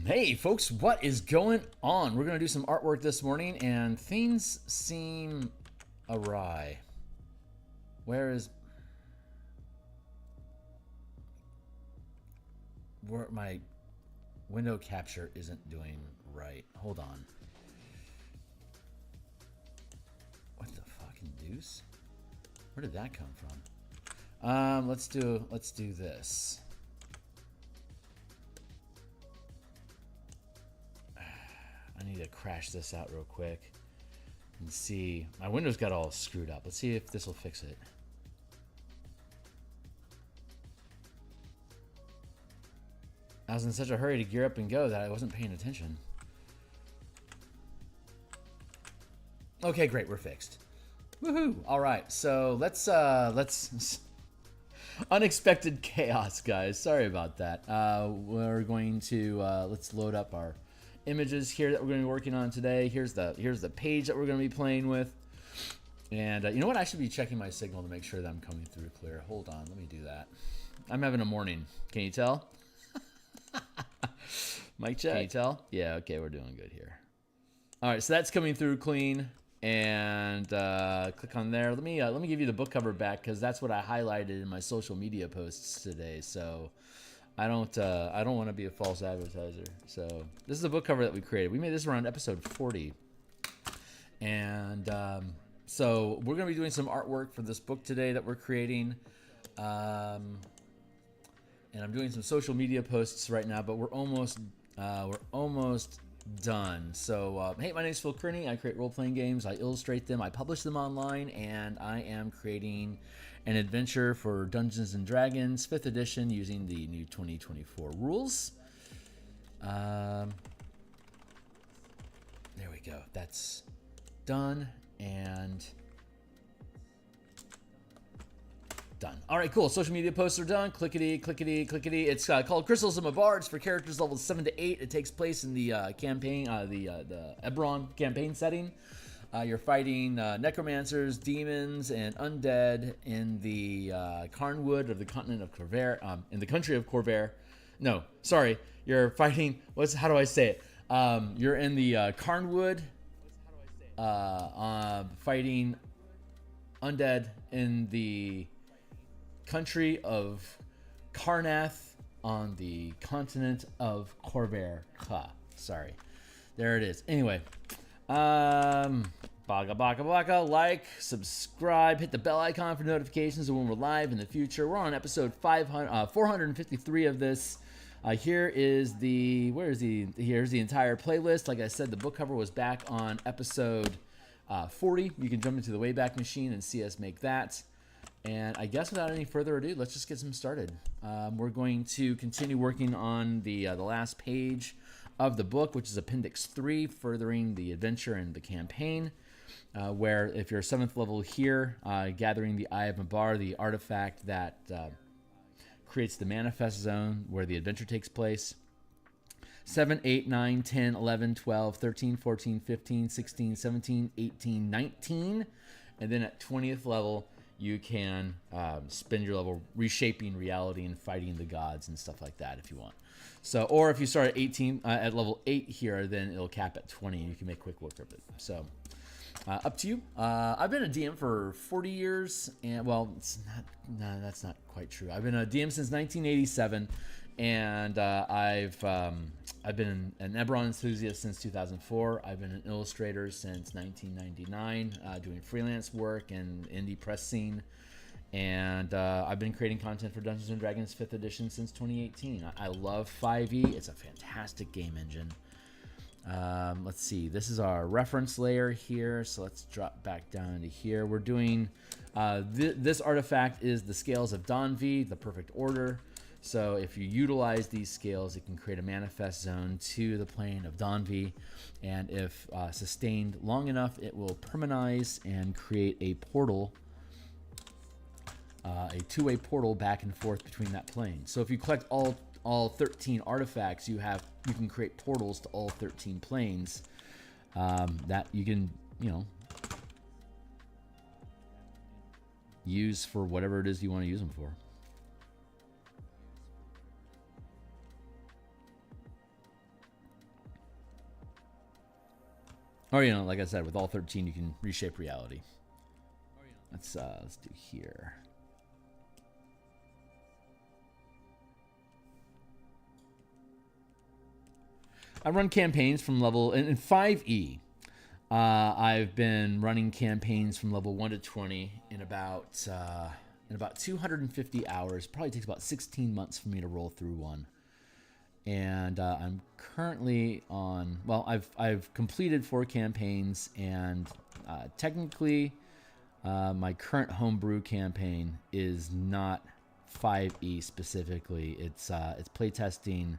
Hey folks, what is going on? We're going to do some artwork this morning and things seem awry. Where my window capture isn't doing right. Hold on. What the fucking deuce? Where did that come from? Let's do this. I need to crash this out real quick and see. My windows got all screwed up. Let's see if this will fix it. I was in such a hurry to gear up and go that I wasn't paying attention. Okay, great, we're fixed. Woohoo! All right, so let's unexpected chaos, guys. Sorry about that. We're going to let's load up our images here that we're going to be working on today. Here's the page that we're going to be playing with. And you know what? I should be checking my signal to make sure that I'm coming through clear. Hold on, let me do that. I'm having a morning. Can you tell? Mic check. Can you tell? Yeah, okay, we're doing good here. All right, so that's coming through clean. And click on there. Let me give you the book cover back because that's what I highlighted in my social media posts today. So I don't want to be a false advertiser. So this is a book cover that we created. We made this around episode 40, and so we're gonna be doing some artwork for this book today that we're creating. And I'm doing some social media posts right now, but we're almost done. So hey, my name is Phil Kearney. I create role-playing games, I illustrate them, I publish them online, and I am creating an adventure for Dungeons and Dragons 5th edition using the new 2024 rules. There we go. That's done and done. All right, cool. Social media posts are done. Clickety, clickety, clickety. It's called Crystals of Mavar. It's for characters levels 7 to 8. It takes place in the campaign, the Eberron campaign setting. You're fighting necromancers, demons, and undead in the Carnwood of the continent of Corvair, in the country of Corvair. No, sorry. You're fighting. How do I say it? You're in the Carnwood, fighting undead in the country of Karnath on the continent of Corvair. Sorry. There it is. Anyway, baka baka baka, like, subscribe, hit the bell icon for notifications of when we're live in the future. We're on episode 453 of this. Here's the entire playlist. Like I said, the book cover was back on episode 40. You can jump into the Wayback Machine and see us make that. And I guess without any further ado, let's just get some started. We're going to continue working on the last page of the book, which is Appendix 3, furthering the adventure and the campaign, where if you're 7th level here, gathering the Eye of Mabar, the artifact that creates the manifest zone where the adventure takes place. 7, 8, 9, 10, 11, 12, 13, 14, 15, 16, 17, 18, 19. And then at 20th level, you can spend your level reshaping reality and fighting the gods and stuff like that if you want. So, or if you start at 18 at level 8 here, then it'll cap at 20 and you can make quick work of it. So up to you. I've been a DM for 40 years, and well, it's not. No, that's not quite true. I've been a DM since 1987, and I've been an Eberron enthusiast since 2004. I've been an illustrator since 1999, doing freelance work and indie press scene. And I've been creating content for Dungeons & Dragons 5th edition since 2018. I love 5e. It's a fantastic game engine. Let's see. This is our reference layer here. So let's drop back down to here. We're doing... this artefact is the Scales of Donvi, the perfect order. So if you utilize these scales, it can create a manifest zone to the plane of Donvi. And if sustained long enough, it will permanize and create a portal, a two-way portal back and forth between that plane. So if you collect all 13 artifacts, you can create portals to all 13 planes that you can, use for whatever it is you want to use them for. Or, you know, like I said, with all 13, you can reshape reality. Let's do here. I run campaigns from level in 5e. I've been running campaigns from level 1 to 20 in about 250 hours. Probably takes about 16 months for me to roll through one. And I'm currently on. Well, I've completed 4 campaigns, and technically, my current homebrew campaign is not 5e specifically. It's playtesting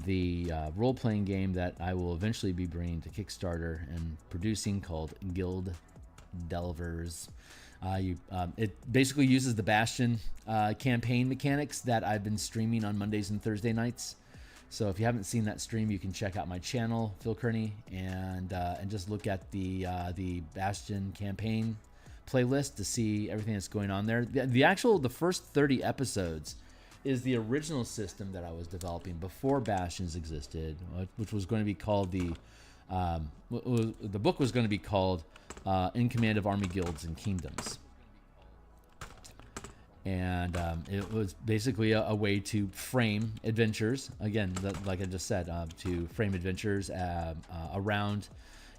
the role-playing game that I will eventually be bringing to Kickstarter and producing, called Guild Delvers. It basically uses the Bastion campaign mechanics that I've been streaming on Mondays and Thursday nights. So if you haven't seen that stream, you can check out my channel, Phil Kearney, and just look at the Bastion campaign playlist to see everything that's going on there. The first 30 episodes is the original system that I was developing before Bastions existed, which was going to be called the book was going to be called In Command of Army Guilds and Kingdoms. And it was basically a way to frame adventures. Again, like I just said, to frame adventures around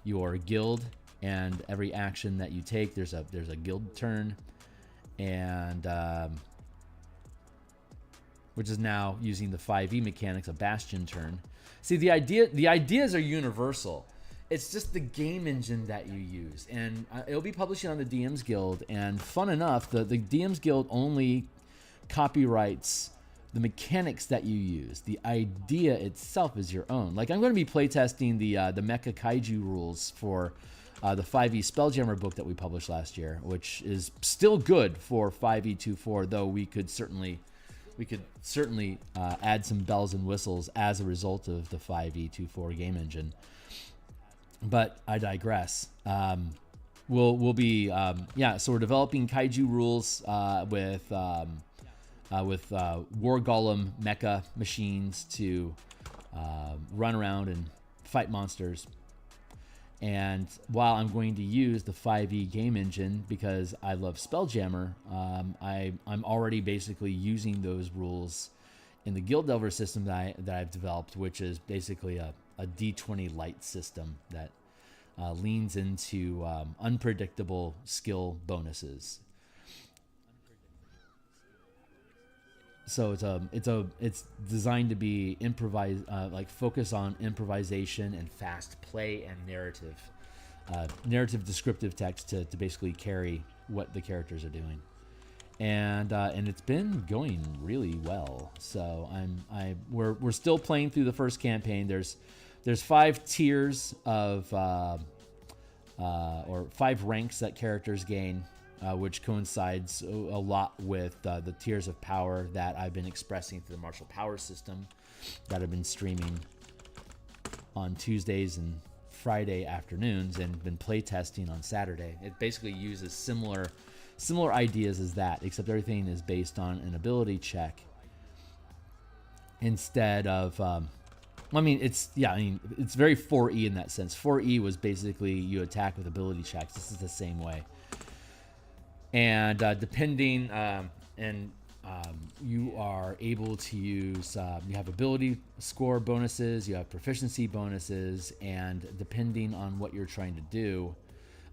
your guild, and every action that you take, there's a guild turn, and which is now using the 5e mechanics of Bastion turn. See, the ideas are universal. It's just the game engine that you use, and it'll be publishing on the DMsGuild. And fun enough, the DMsGuild only copyrights the mechanics that you use. The idea itself is your own. Like, I'm going to be playtesting the Mecha Kaiju rules for the 5e Spelljammer book that we published last year, which is still good for 5e24, though we could certainly add some bells and whistles as a result of the 5e24 game engine. But I digress. We'll be so we're developing kaiju rules with war golem mecha machines to run around and fight monsters. And while I'm going to use the 5e game engine because I love Spelljammer, I'm already basically using those rules in the Guild Delver system that I've developed, which is basically a D20 light system that leans into unpredictable skill bonuses. So it's designed to be focus on improvisation and fast play and narrative descriptive text to basically carry what the characters are doing, and it's been going really well. So we're still playing through the first campaign. There's 5 tiers of or 5 ranks that characters gain. Which coincides a lot with the tiers of power that I've been expressing through the martial power system that I've been streaming on Tuesdays and Friday afternoons, and been playtesting on Saturday. It basically uses similar ideas as that, except everything is based on an ability check instead of it's very 4E in that sense. 4E was basically you attack with ability checks. This is the same way. And depending, you are able to use, you have ability score bonuses, you have proficiency bonuses, and depending on what you're trying to do,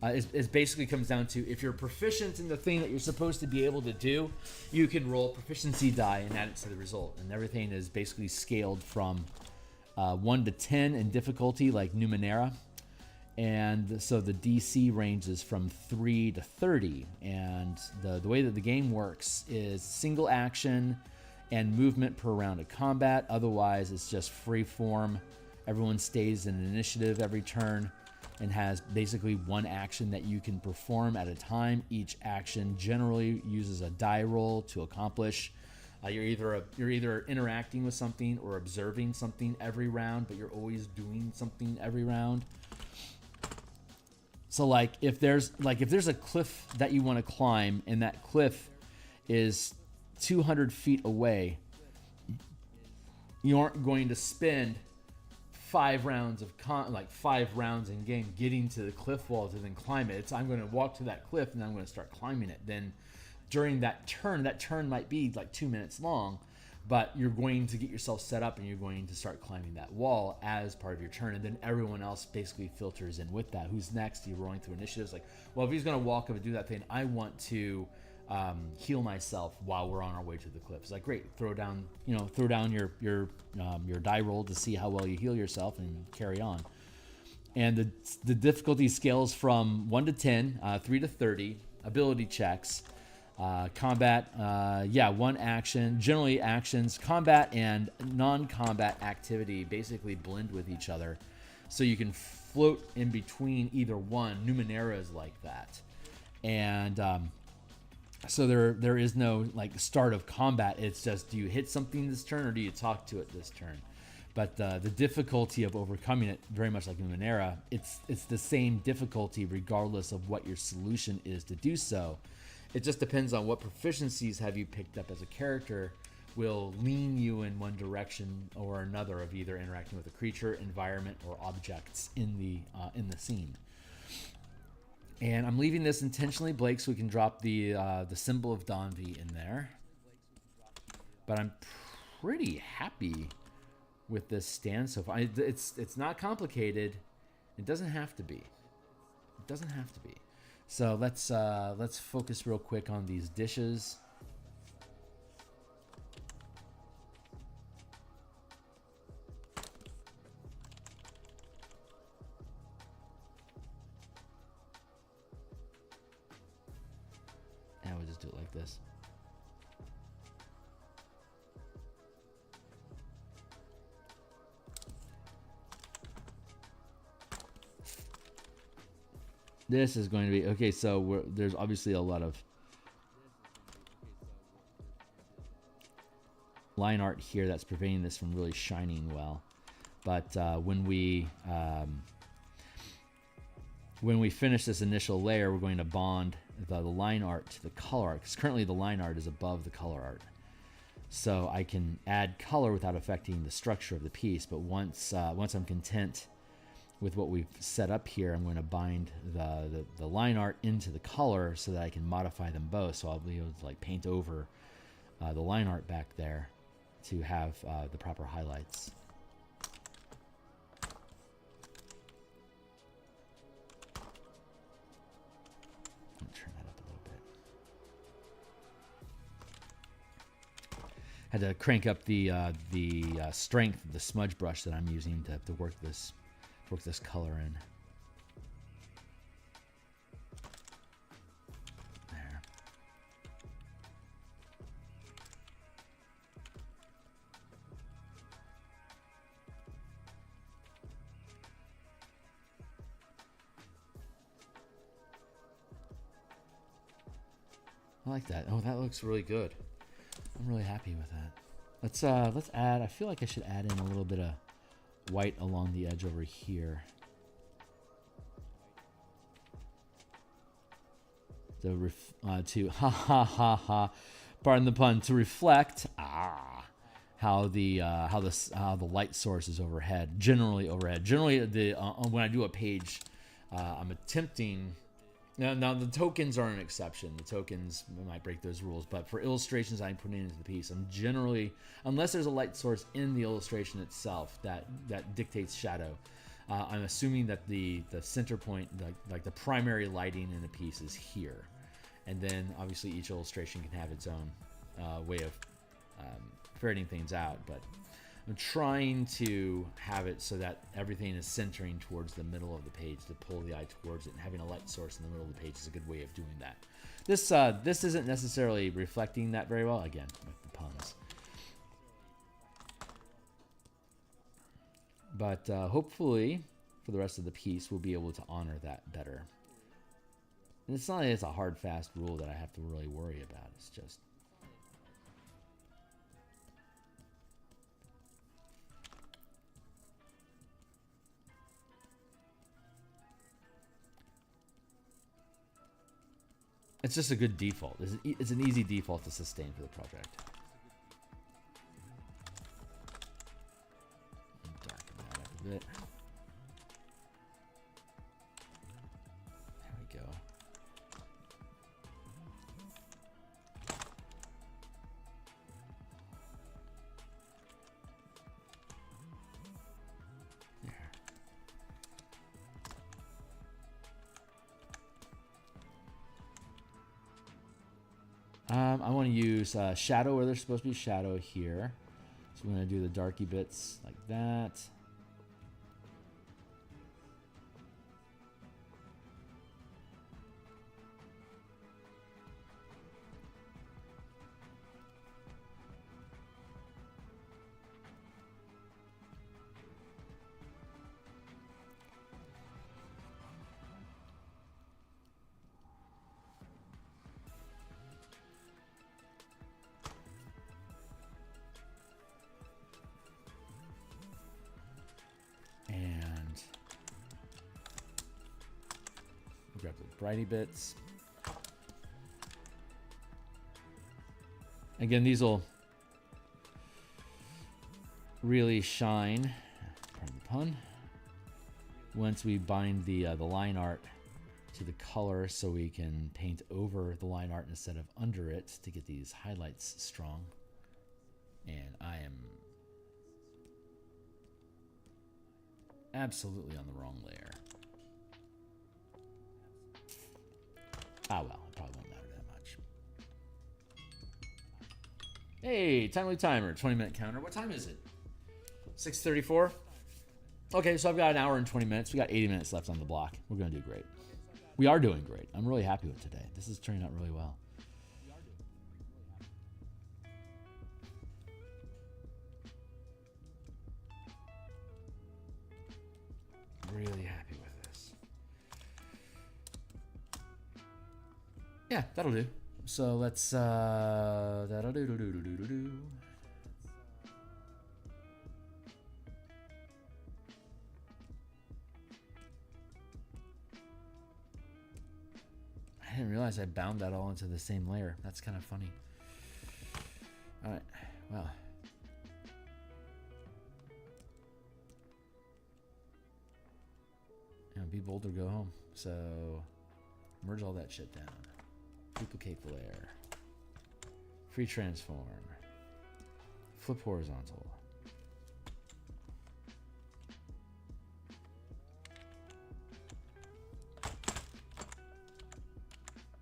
it basically comes down to, if you're proficient in the thing that you're supposed to be able to do, you can roll proficiency die and add it to the result. And everything is basically scaled from 1 to 10 in difficulty, like Numenera. And so the DC ranges from 3 to 30, and the way that the game works is single action and movement per round of combat. Otherwise, it's just free form. Everyone stays in initiative every turn and has basically one action that you can perform at a time. Each action generally uses a die roll to accomplish. You're either interacting with something or observing something every round, but you're always doing something every round. So if there's a cliff that you want to climb and that cliff is 200 feet away, you aren't going to spend 5 rounds of like 5 rounds in game getting to the cliff wall to then climb it. It's I'm going to walk to that cliff and I'm going to start climbing it. Then during that turn might be like 2 minutes long, but you're going to get yourself set up and you're going to start climbing that wall as part of your turn, and then everyone else basically filters in with that. Who's next? You're rolling through initiatives like, well, if he's going to walk up and do that thing, I want to heal myself while we're on our way to the cliff. It's like, great, throw down your die roll to see how well you heal yourself and carry on. And the difficulty scales from 1 to 10, 3 to 30, ability checks, combat, 1 action, generally actions, combat and non-combat activity basically blend with each other. So you can float in between either one. Numenera is like that. And so there is no like start of combat. It's just, do you hit something this turn or do you talk to it this turn? But the difficulty of overcoming it, very much like Numenera, it's the same difficulty regardless of what your solution is to do so. It just depends on what proficiencies have you picked up as a character will lean you in one direction or another of either interacting with a creature, environment, or objects in the scene. And I'm leaving this intentionally, Blake, so we can drop the symbol of Donvi in there. But I'm pretty happy with this stand so far. It's not complicated. It doesn't have to be. It doesn't have to be. So let's focus real quick on these dishes. And we'll just do it like this. This is going to be okay. So there's obviously a lot of line art here that's preventing this from really shining well. But when we finish this initial layer, we're going to bond the line art to the color art, because currently the line art is above the color art. So I can add color without affecting the structure of the piece. But once I'm content with what we've set up here, I'm going to bind the line art into the color so that I can modify them both. So I'll be able to like paint over the line art back there to have the proper highlights. Let me turn that up a little bit. Had to crank up the strength of the smudge brush that I'm using to work this color in. There. I like that. Oh, that looks really good. I'm really happy with that. Let's add, I feel like I should add in a little bit of white along the edge over here. Pardon the pun, to reflect how the light source is overhead. Generally overhead. Generally when I do a page, I'm attempting. Now the tokens are an exception. The tokens might break those rules, but for illustrations I'm putting into the piece, I'm generally, unless there's a light source in the illustration itself that dictates shadow, I'm assuming that the center point, like the primary lighting in a piece, is here, and then obviously each illustration can have its own way of ferreting things out. But I'm trying to have it so that everything is centering towards the middle of the page to pull the eye towards it, and having a light source in the middle of the page is a good way of doing that. This isn't necessarily reflecting that very well, again, with the puns. But hopefully, for the rest of the piece, we'll be able to honor that better. And it's not like it's a hard, fast rule that I have to really worry about. It's just... it's just a good default. It's an easy default to sustain for the project. Darken that up bit. There we go. I want to use shadow where there's supposed to be shadow here. So I'm going to do the darky bits like that. Grab the brighty bits. Again, these will really shine, pardon the pun, once we bind the line art to the color, so we can paint over the line art instead of under it to get these highlights strong. And I am absolutely on the wrong layer. Ah, well, it probably won't matter that much. Hey, timely timer, 20-minute counter. What time is it? 6:34? Okay, so I've got an hour and 20 minutes. We got 80 minutes left on the block. We're going to do great. We are doing great. I'm really happy with today. This is turning out really well. Really happy with this. Yeah, that'll do. So let's that'll do. I didn't realize I bound that all into the same layer. That's kind of funny. All right. Well. Yeah, be bold or go home. So merge all that shit down. Duplicate the layer. Free transform. Flip horizontal.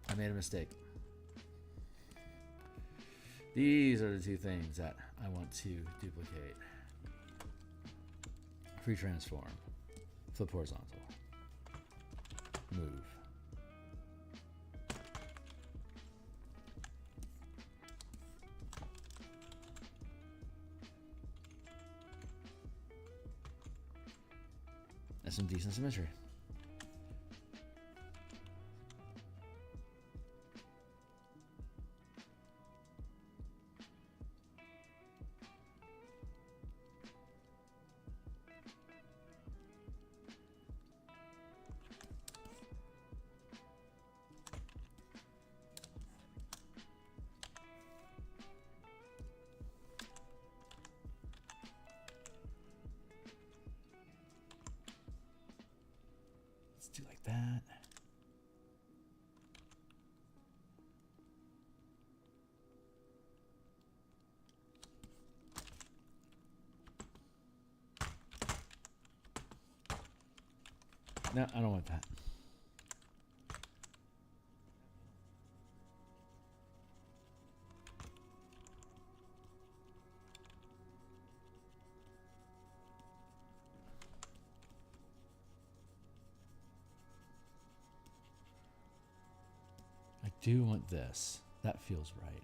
I made a mistake. These are the two things that I want to duplicate. Free transform. Flip horizontal. Move. That's some decent symmetry. Do like that. No, I don't want that. I do want this. That feels right.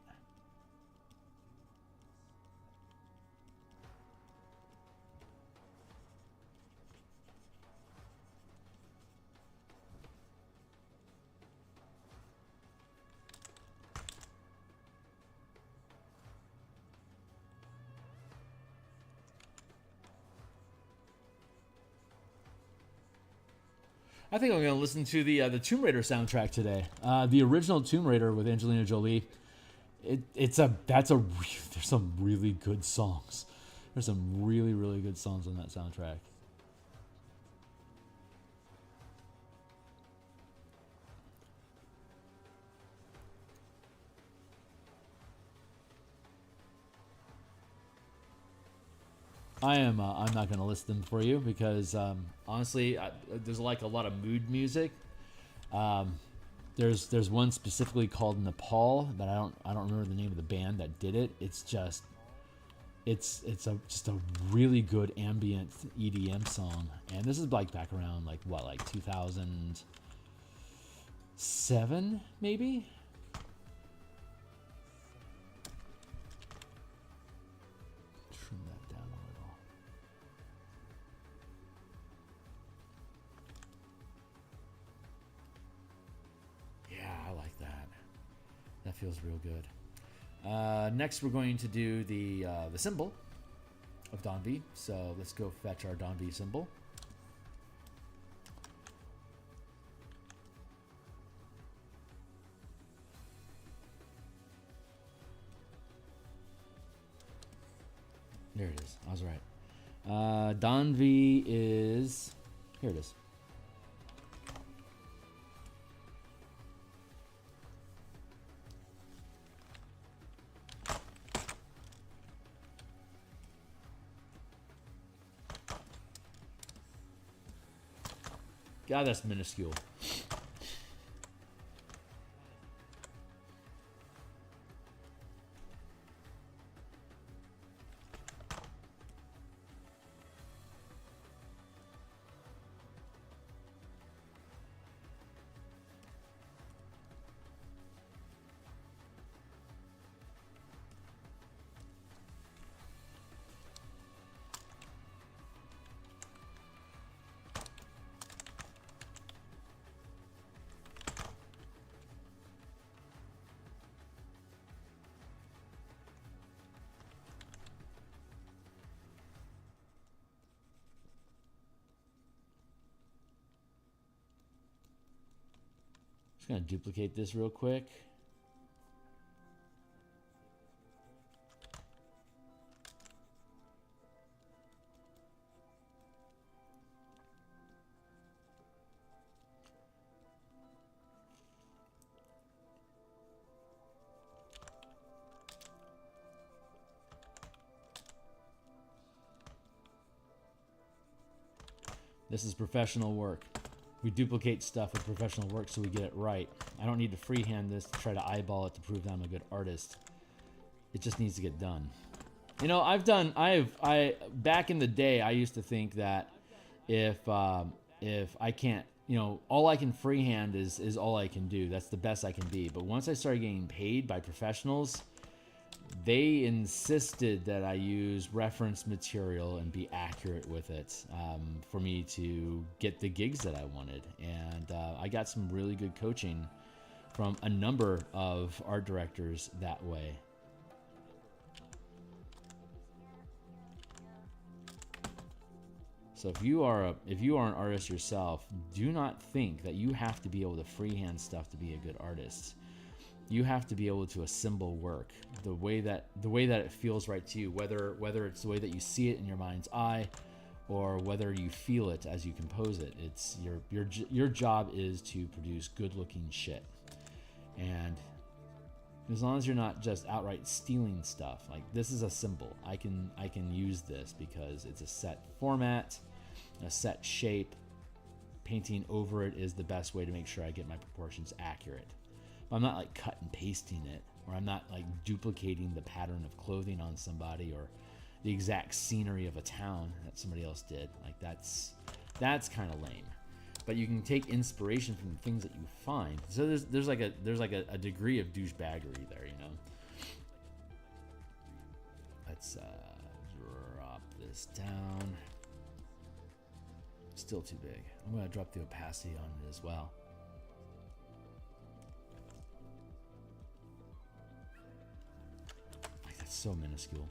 I think I'm going to listen to the Tomb Raider soundtrack today. The original Tomb Raider with Angelina Jolie. There's some really good songs. There's some really good songs on that soundtrack. I'm not going to list them for you because honestly, there's like a lot of mood music. There's one specifically called Nepal, but I don't remember the name of the band that did it. It's just a really good ambient EDM song, and this is like back around like what, like 2007 maybe. Trim that down a little. Yeah, I like that. That feels real good. Next, we're going to do the symbol of Donvi. So let's go fetch our Donvi symbol. There it is. I was right. Donvi is... Here it is. God, that's minuscule. Just gonna duplicate this real quick. This is professional work. We duplicate stuff with professional work so we get it right. I don't need to freehand this to try to eyeball it to prove that I'm a good artist. It just needs to get done. You know, back in the day, I used to think that if I can't, you know, all I can freehand is all I can do. That's the best I can be. But once I started getting paid by professionals, they insisted that I use reference material and be accurate with it for me to get the gigs that I wanted. And I got some really good coaching from a number of art directors that way. So if you are an artist yourself, do not think that you have to be able to freehand stuff to be a good artist. You have to be able to assemble work the way that it feels right to you, whether it's the way that you see it in your mind's eye, or whether you feel it as you compose it. It's your job is to produce good-looking shit, and as long as you're not just outright stealing stuff, like this is a symbol. I can use this because it's a set format, a set shape. Painting over it is the best way to make sure I get my proportions accurate. I'm not like cut and pasting it, or I'm not like duplicating the pattern of clothing on somebody or the exact scenery of a town that somebody else did. Like that's kind of lame. But you can take inspiration from the things that you find. So there's like a degree of douchebaggery there, you know. Let's drop this down. Still too big. I'm gonna drop the opacity on it as well. So minuscule.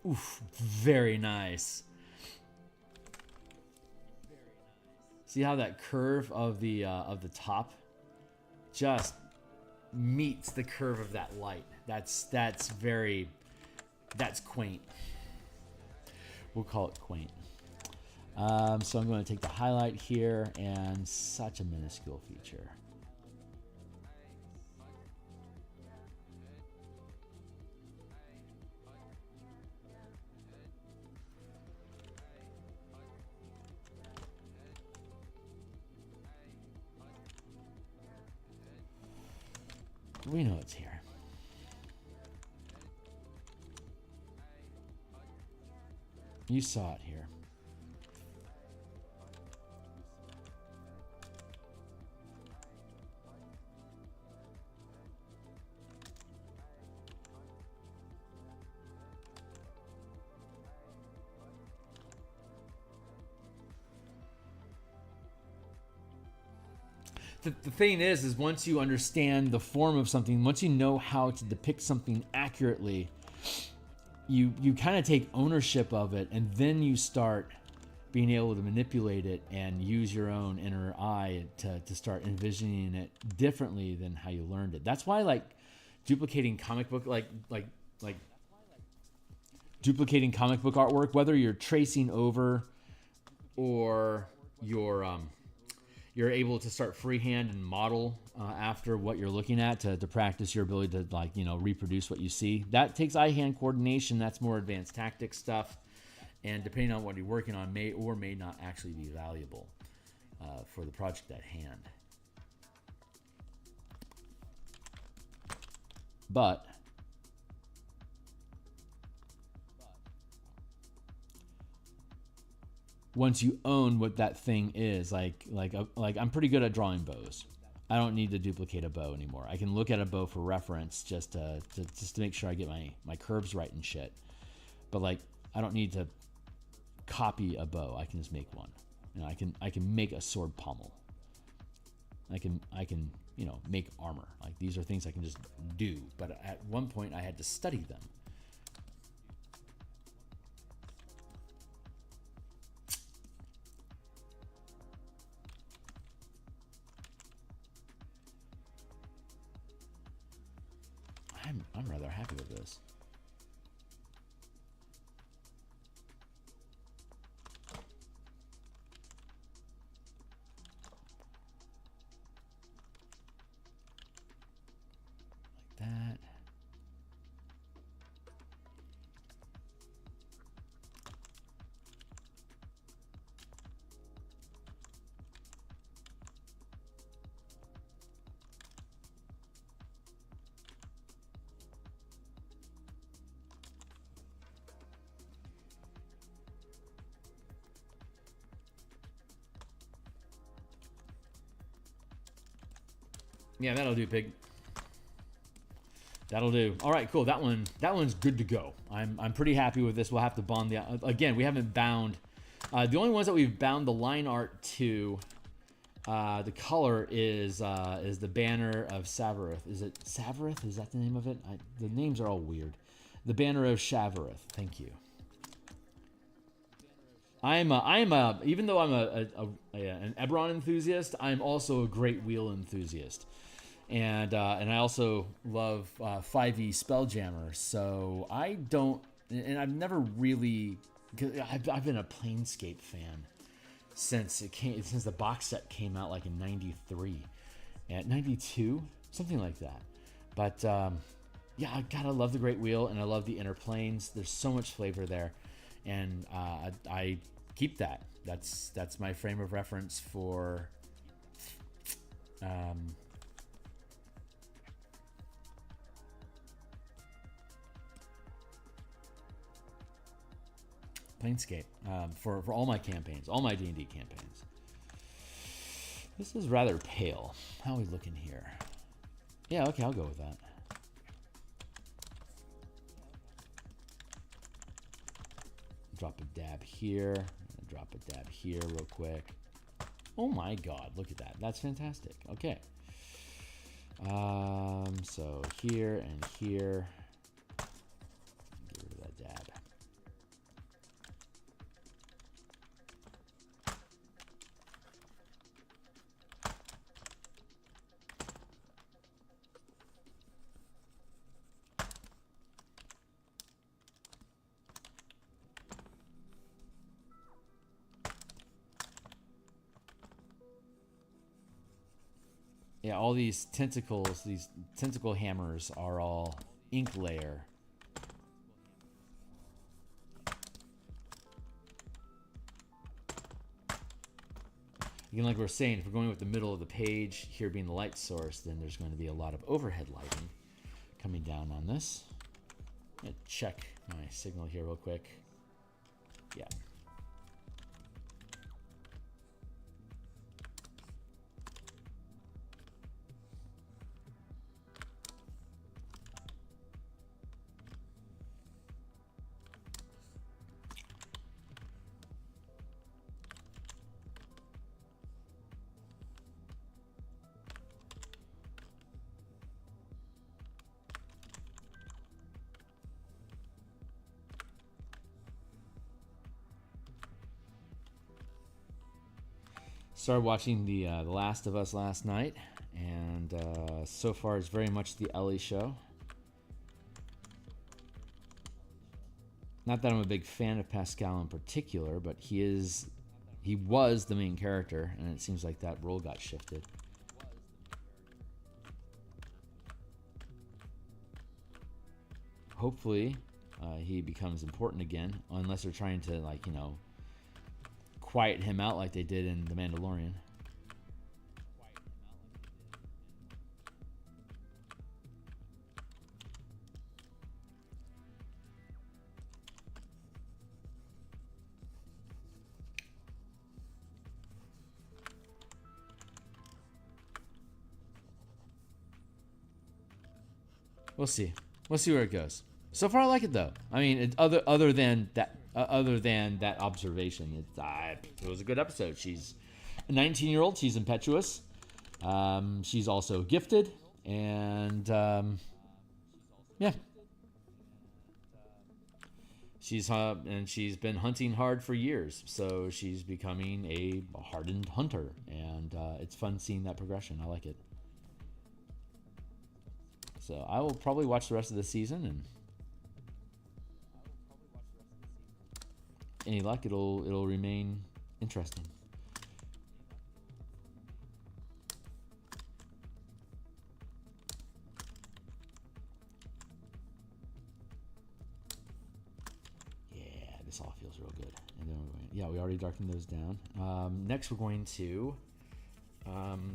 Oof, very nice. See how that curve of the top just meets the curve of that light. That's quaint. We'll call it quaint. So I'm going to take the highlight here, and such a minuscule feature. We know it's here. You saw it here. The thing is once you understand the form of something, once you know how to depict something accurately, you kind of take ownership of it, and then you start being able to manipulate it and use your own inner eye to start envisioning it differently than how you learned it. That's why, like, duplicating comic book duplicating comic book artwork, whether you're tracing over or you're able to start freehand and model after what you're looking at to practice your ability to, like, you know, reproduce what you see. That takes eye-hand coordination. That's more advanced tactics stuff. And depending on what you're working on, may or may not actually be valuable for the project at hand. But once you own what that thing is, like I'm pretty good at drawing bows. I don't need to duplicate a bow anymore. I can look at a bow for reference just to make sure I get my curves right and shit. But, like, I don't need to copy a bow. I can just make one. You know, I can make a sword pommel. I can you know, make armor. Like, these are things I can just do. But at one point I had to study them. I'm rather happy with this. Like that. Yeah, that'll do, pig. That'll do. All right, cool. That one's good to go. I'm pretty happy with this. We'll have to bond the again. We haven't bound. The only ones that we've bound the line art to, the color is the banner of Savarith. Is it Savarith? Is that the name of it? The names are all weird. The banner of Savarith. Thank you. Even though I'm an Eberron enthusiast, I'm also a Great Wheel enthusiast. And I also love 5e Spelljammer, so I don't, and I've never really, I've been a Planescape fan since the box set came out, like in '93, and '92, something like that. But yeah, I gotta love the Great Wheel, and I love the Inner Planes. There's so much flavor there, and I keep that. That's my frame of reference for. Planescape for all my campaigns, all my D&D campaigns. This is rather pale. How are we looking here? Yeah, okay, I'll go with that. Drop a dab here. Drop a dab here real quick. Oh my god, look at that. That's fantastic. Okay. So here and here. Get rid of that dab. Yeah, all these tentacles, these tentacle hammers are all ink layer. Again, like we were saying, if we're going with the middle of the page, here being the light source, then there's going to be a lot of overhead lighting coming down on this. I'm going to check my signal here real quick. Yeah. Started watching the Last of Us last night, and so far it's very much the Ellie show. Not that I'm a big fan of Pascal in particular, but he was the main character, and it seems like that role got shifted. Hopefully, he becomes important again, unless they're trying to, like, you know, quiet him out like they did in The Mandalorian. We'll see. We'll see where it goes. So far, I like it though. I mean, other than that observation, it was a good episode. She's a 19-year-old. She's impetuous. She's also gifted, and yeah, she's been hunting hard for years. So she's becoming a hardened hunter, and it's fun seeing that progression. I like it. So I will probably watch the rest of the season, and any luck, it'll remain interesting. Yeah, this all feels real good. And then we already darkened those down. Next, we're going to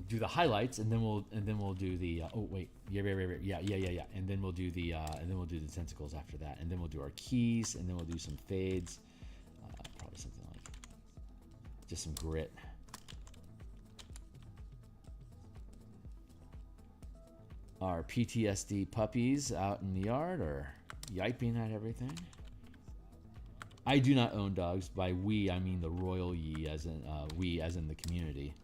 do the highlights, and then we'll do the oh wait, yeah, and then we'll do the tentacles after that, and then we'll do our keys, and then we'll do some fades, probably something like just some grit. Our PTSD puppies out in the yard are yiping at everything. I do not own dogs. By we, I mean the royal ye, as in we, as in the community.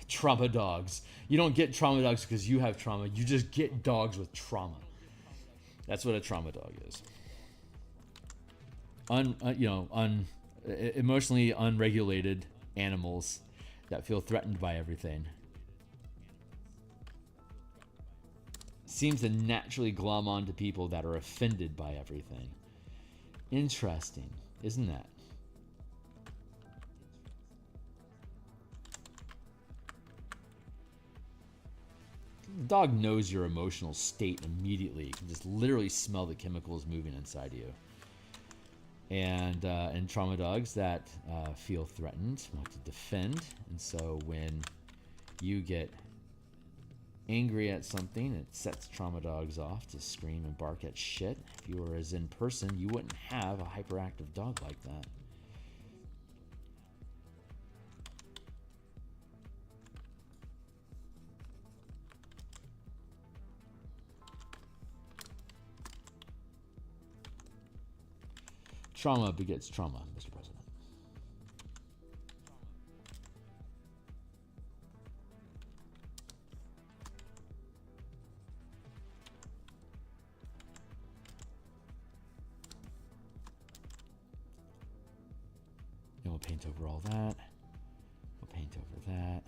Trauma dogs. You don't get trauma dogs because you have trauma. You just get dogs with trauma. That's what a trauma dog is. Emotionally unregulated animals that feel threatened by everything. Seems to naturally glom onto people that are offended by everything. Interesting, isn't that? The dog knows your emotional state immediately. You can just literally smell the chemicals moving inside you. And trauma dogs that feel threatened want to defend. And so when you get angry at something, it sets trauma dogs off to scream and bark at shit. If you were as in person, you wouldn't have a hyperactive dog like that. Trauma begets trauma, Mr. President. And we'll paint over all that. We'll paint over that.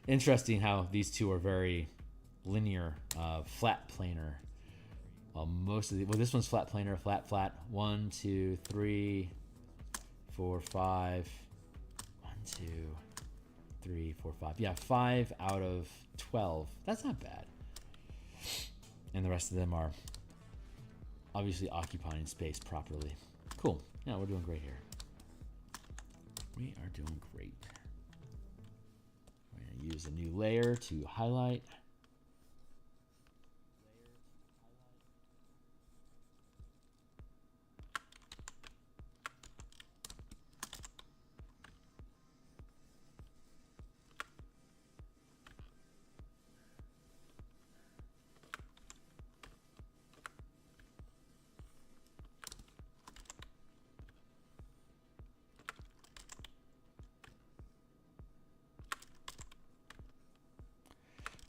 Interesting how these two are very linear, flat planar Most of the, well, this one's flat planar, flat, flat. 1, 2, 3, 4, 5. 1, 2, 3, 4, 5. Yeah, 5 out of 12. That's not bad. And the rest of them are obviously occupying space properly. Cool. Yeah, we're doing great here. We are doing great. We're going to use a new layer to highlight.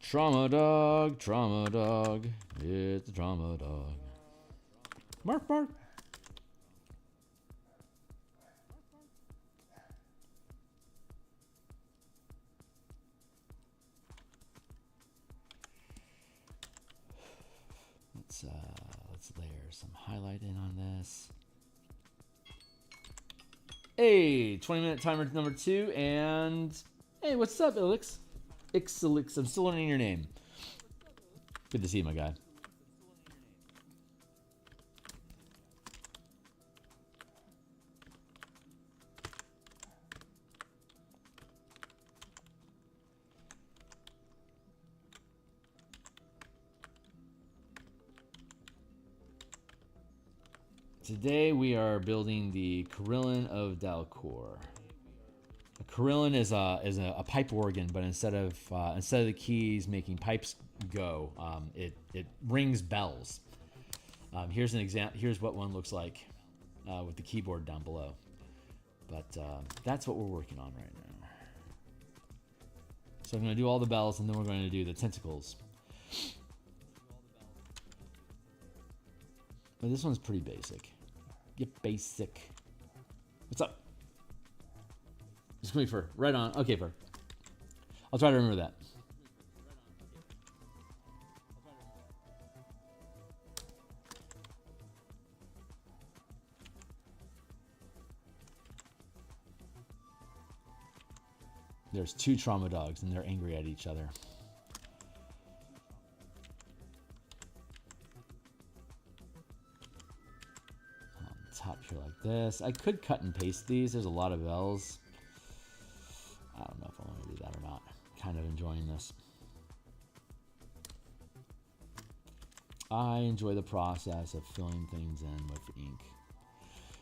Trauma dog, it's a trauma dog. Mark, bark. Let's layer some highlight in on this. Hey, 20-minute timer number 2, and hey, what's up, Ilix? Ixilix, I'm still learning your name. Good to see you, my guy. Today we are building the Carillon of Dalcor. A carillon is a pipe organ, but instead of the keys making pipes go, it rings bells. Here's an example. Here's what one looks like with the keyboard down below. But that's what we're working on right now. So I'm going to do all the bells, and then we're going to do the tentacles. But this one's pretty basic. Get basic. What's up? Just me for right on. Okay, for. I'll try to remember that. There's 2 trauma dogs, and they're angry at each other. On top here like this. I could cut and paste these. There's a lot of L's. I don't know if I want to do that or not. Kind of enjoying this. I enjoy the process of filling things in with ink.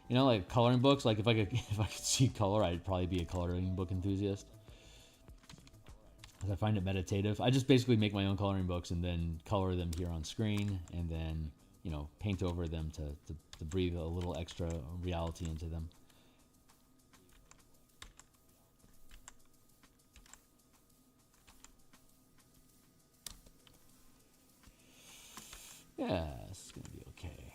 You know, like coloring books. Like if I could see color, I'd probably be a coloring book enthusiast. Because I find it meditative. I just basically make my own coloring books and then color them here on screen, and then paint over them to breathe a little extra reality into them. Yeah, this is going to be okay.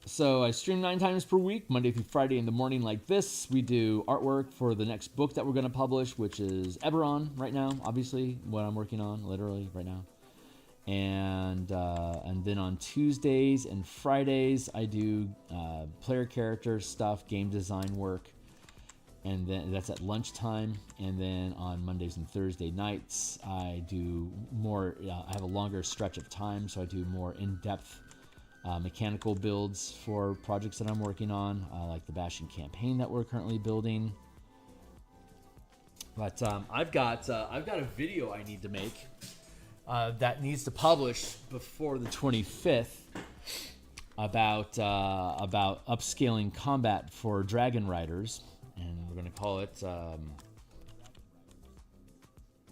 So I stream 9 times per week, Monday through Friday in the morning like this. We do artwork for the next book that we're going to publish, which is Eberron right now, obviously, what I'm working on, literally, right now. And then on Tuesdays and Fridays, I do player character stuff, game design work. And then that's at lunchtime. And then on Mondays and Thursday nights, I do more, I have a longer stretch of time, so I do more in-depth mechanical builds for projects that I'm working on, like the Bastion campaign that we're currently building. But I've got a video I need to make that needs to publish before the 25th about upscaling combat for Dragon Riders. And we're going to call it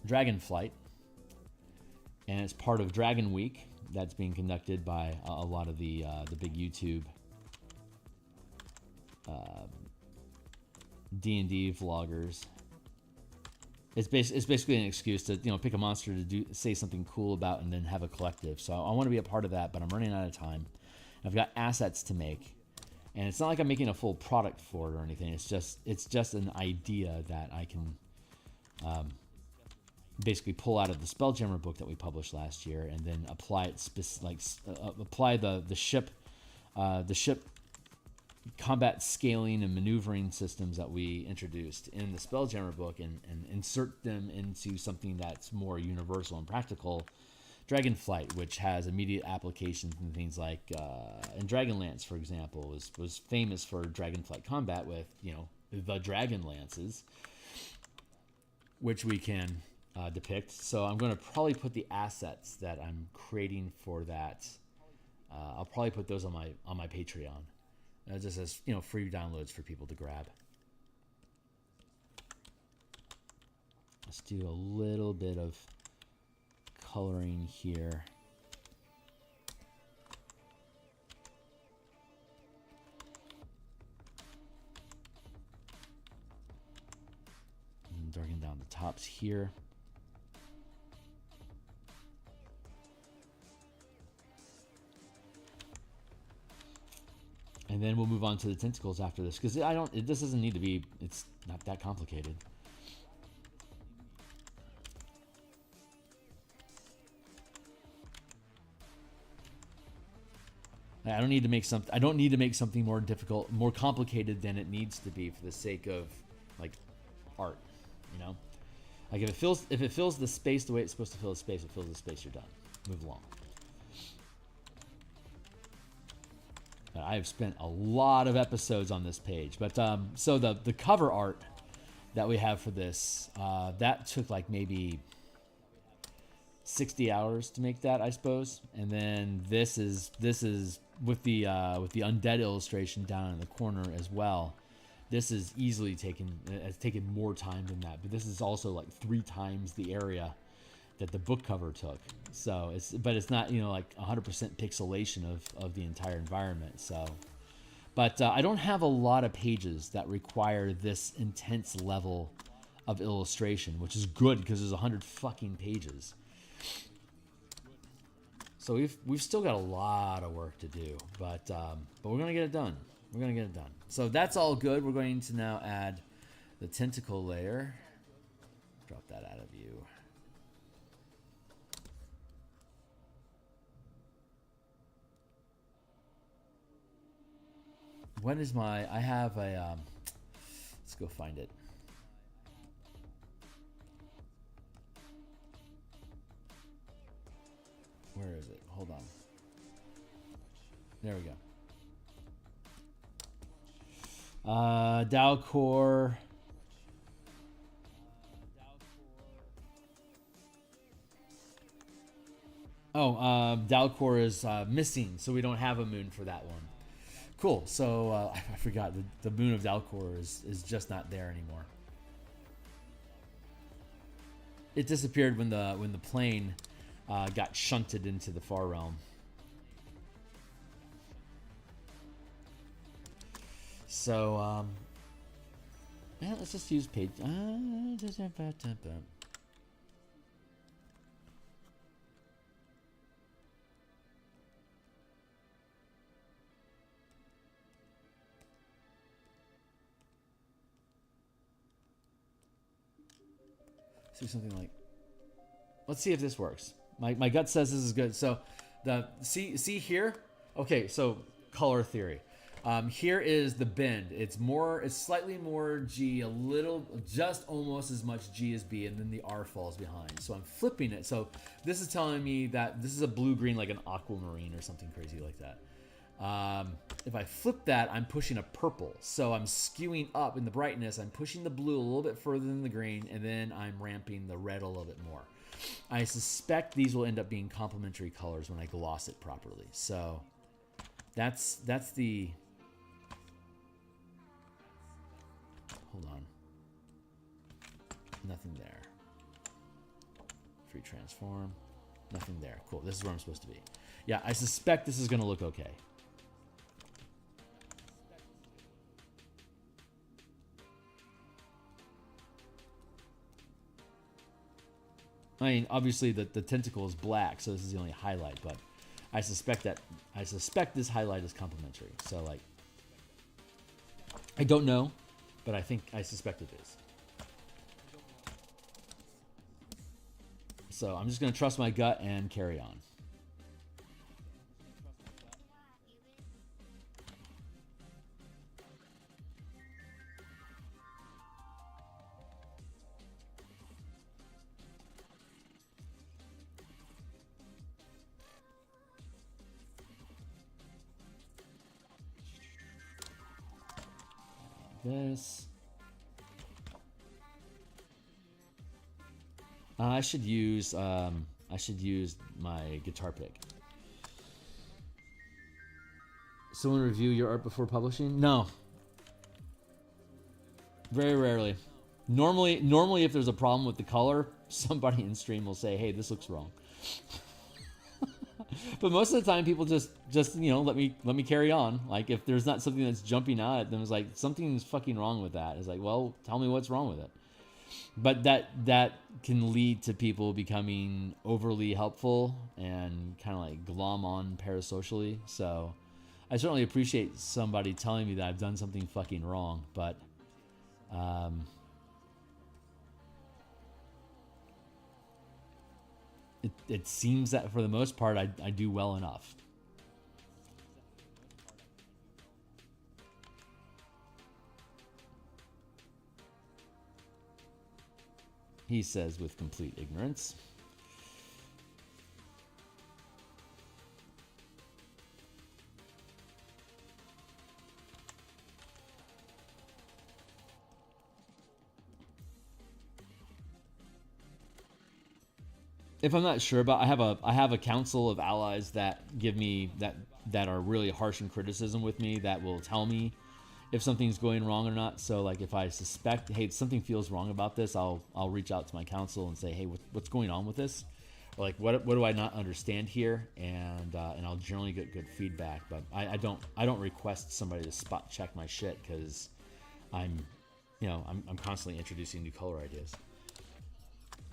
Dragonflight. And it's part of Dragon Week that's being conducted by a lot of the big YouTube D&D vloggers. It's basically an excuse to pick a monster to say something cool about and then have a collective. So I want to be a part of that, but I'm running out of time. I've got assets to make. And it's not like I'm making a full product for it or anything. It's just an idea that I can basically pull out of the Spelljammer book that we published last year, and then apply it apply the ship combat scaling and maneuvering systems that we introduced in the Spelljammer book, and insert them into something that's more universal and practical. Dragonflight, which has immediate applications in things like, and Dragonlance, for example, was famous for Dragonflight combat with, you know, the Dragon Lances, which we can depict. So I'm going to probably put the assets that I'm creating for that. I'll probably put those on my Patreon, just as, you know, free downloads for people to grab. Let's do a little bit of coloring here. And darken down the tops here. And then we'll move on to the tentacles after this, because this doesn't need to be, it's not that complicated. I don't need to make something more difficult, more complicated than it needs to be for the sake of, like, art, you know? Like, if it fills the space the way it's supposed to fill the space, it fills the space, you're done. Move along. I have spent a lot of episodes on this page, but so the cover art that we have for this, that took like maybe 60 hours to make that, I suppose. And then this is with the undead illustration down in the corner as well. This is easily has taken more time than that, but this is also like 3 times the area that the book cover took. So it's not, you know, like 100% pixelation of the entire environment. So, but I don't have a lot of pages that require this intense level of illustration, which is good because there's 100 fucking pages. So we've still got a lot of work to do, but we're gonna get it done. We're gonna get it done. So that's all good. We're going to now add the tentacle layer. Drop that out of view. When is I have a, let's go find it. Where is it? Hold on. There we go. Dalcor. Oh, Dalcor is missing, so we don't have a moon for that one. Cool. So I forgot the moon of Dalcor is just not there anymore. It disappeared when the plane got shunted into the far realm. So yeah, let's just use page. Do something like, let's see if this works. My gut says this is good. So see here. Okay, so color theory. Here is the bend. It's slightly more G, just almost as much G as B, and then the R falls behind. So I'm flipping it. So this is telling me that this is a blue-green, like an aquamarine or something crazy like that. If I flip that, I'm pushing a purple. So I'm skewing up in the brightness. I'm pushing the blue a little bit further than the green, and then I'm ramping the red a little bit more. I suspect these will end up being complementary colors when I gloss it properly. So that's the... Hold on. Nothing there. Free transform. Nothing there. Cool. This is where I'm supposed to be. Yeah, I suspect this is going to look okay. I mean, obviously the tentacle is black, so this is the only highlight, but I suspect this highlight is complementary. So, like, I don't know, but I suspect it is. So I'm just going to trust my gut and carry on. This. I should use my guitar pick. Someone review your art before publishing? No. Very rarely. Normally if there's a problem with the color, somebody in stream will say, "Hey, this looks wrong." But most of the time people just you know, let me carry on. Like if there's not something that's jumping out at them, it's like something's fucking wrong with that. It's like, well, tell me what's wrong with it. But that can lead to people becoming overly helpful and kind of like glom on parasocially. So I certainly appreciate somebody telling me that I've done something fucking wrong, but it seems that for the most part I do well enough. He says with complete ignorance. If I'm not sure about, I have a council of allies that give me that are really harsh in criticism with me, that will tell me if something's going wrong or not. So like if I suspect, hey, something feels wrong about this, I'll reach out to my council and say, hey, what's going on with this? Or like what do I not understand here? And I'll generally get good feedback. But I don't request somebody to spot check my shit, because I'm constantly introducing new color ideas.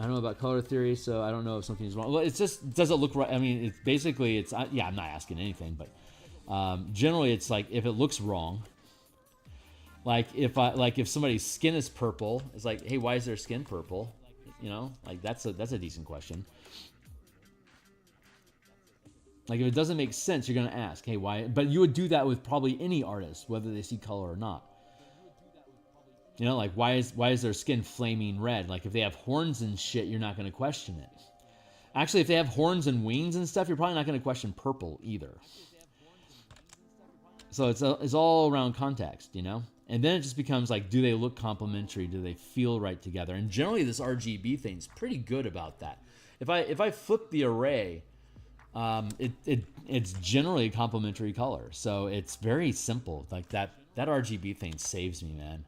I don't know about color theory, so I don't know if something's wrong. Well, it's just, does it look right? I mean, it's basically, yeah, I'm not asking anything, but generally it's like, if it looks wrong, like if somebody's skin is purple, it's like, hey, why is their skin purple? You know, like that's a decent question. Like if it doesn't make sense, you're gonna ask, hey, why? But you would do that with probably any artist, whether they see color or not. You know, like why is their skin flaming red? Like if they have horns and shit, you're not going to question it. Actually, if they have horns and wings and stuff, you're probably not going to question purple either. So it's all around context, you know? And then it just becomes like, do they look complementary? Do they feel right together? And generally this RGB thing's pretty good about that. If I flip the array, it's generally a complementary color. So it's very simple. Like that RGB thing saves me, man.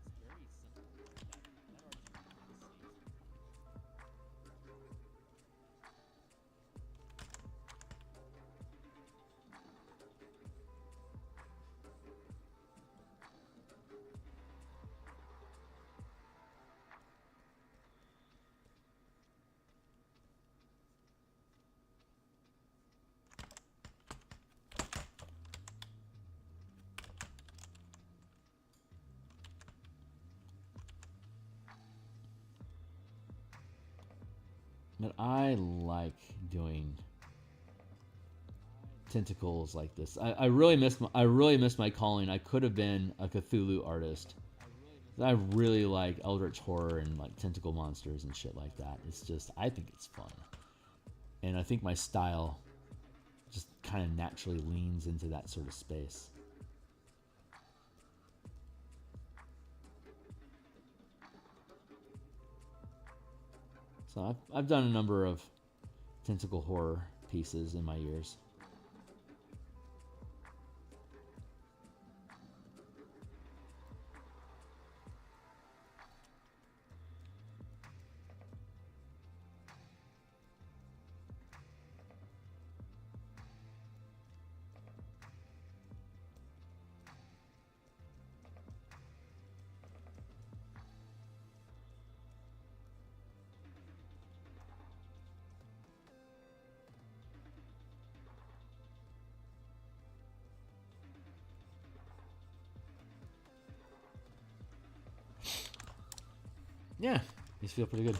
But I like doing tentacles like this. I really miss my calling. I could have been a Cthulhu artist. I really like eldritch horror and like tentacle monsters and shit like that. It's just, I think it's fun, and I think my style just kind of naturally leans into that sort of space. So I've done a number of tentacle horror pieces in my years. Yeah, these feel pretty good.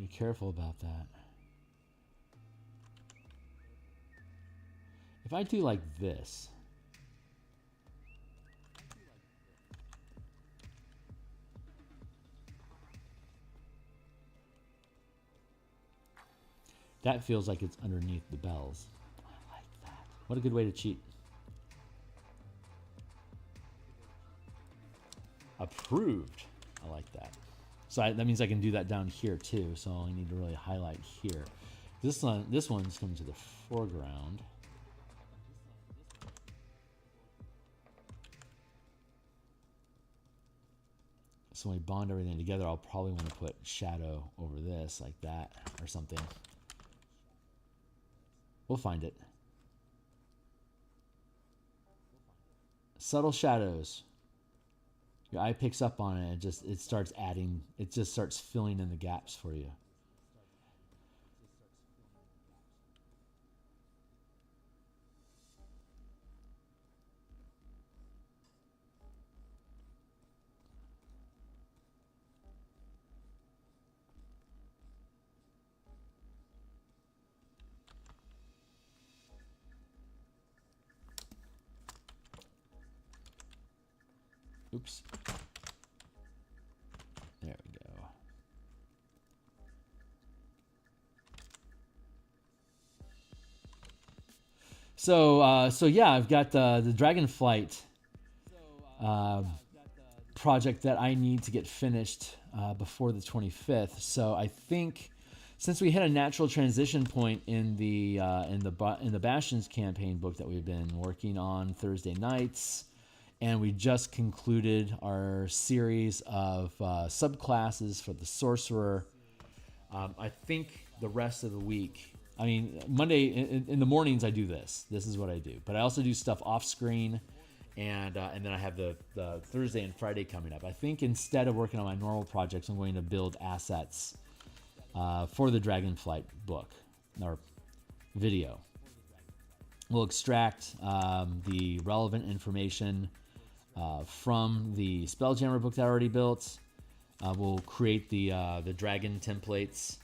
Be careful about that. If I do like this, that feels like it's underneath the bells. I like that. What a good way to cheat. Approved. I like that. So that means I can do that down here too. So I need to really highlight here. This one's coming to the foreground. So when we bond everything together, I'll probably want to put shadow over this like that or something. We'll find it. Subtle shadows. Your eye picks up on it. It starts adding. It just starts filling in the gaps for you. Oops. There we go. So yeah, I've got the Dragonflight project that I need to get finished before the 25th. So I think since we hit a natural transition point in the Bastions campaign book that we've been working on Thursday nights. And we just concluded our series of subclasses for the Sorcerer. I think the rest of the week, I mean, Monday in the mornings I do this. This is what I do. But I also do stuff off screen, and then I have the Thursday and Friday coming up. I think instead of working on my normal projects, I'm going to build assets for the Dragonflight book or video. We'll extract the relevant information from the Spelljammer book that I already built. We'll create the dragon templates.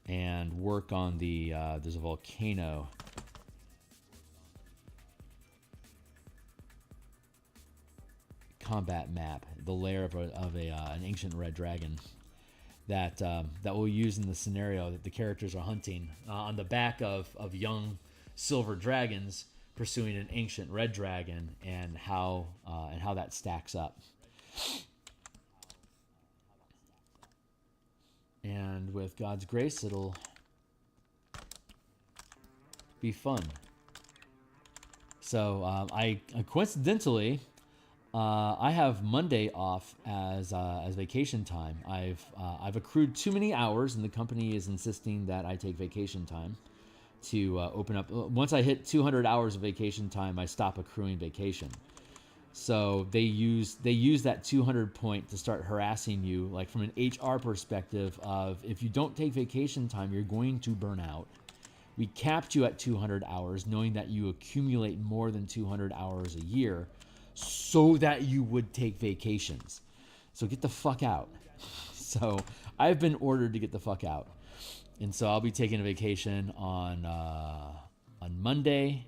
And work on the, there's a volcano. Combat map, the lair of an ancient red dragon. That we'll use in the scenario that the characters are hunting on the back of young silver dragons pursuing an ancient red dragon, and how that stacks up. And with God's grace, it'll be fun. So I coincidentally. I have Monday off as vacation time. I've accrued too many hours, and the company is insisting that I take vacation time to open up. Once I hit 200 hours of vacation time, I stop accruing vacation. So they use that 200 point to start harassing you, like from an HR perspective of, if you don't take vacation time, you're going to burn out. We capped you at 200 hours, knowing that you accumulate more than 200 hours a year, so that you would take vacations. So get the fuck out. So I've been ordered to get the fuck out. And so I'll be taking a vacation on Monday.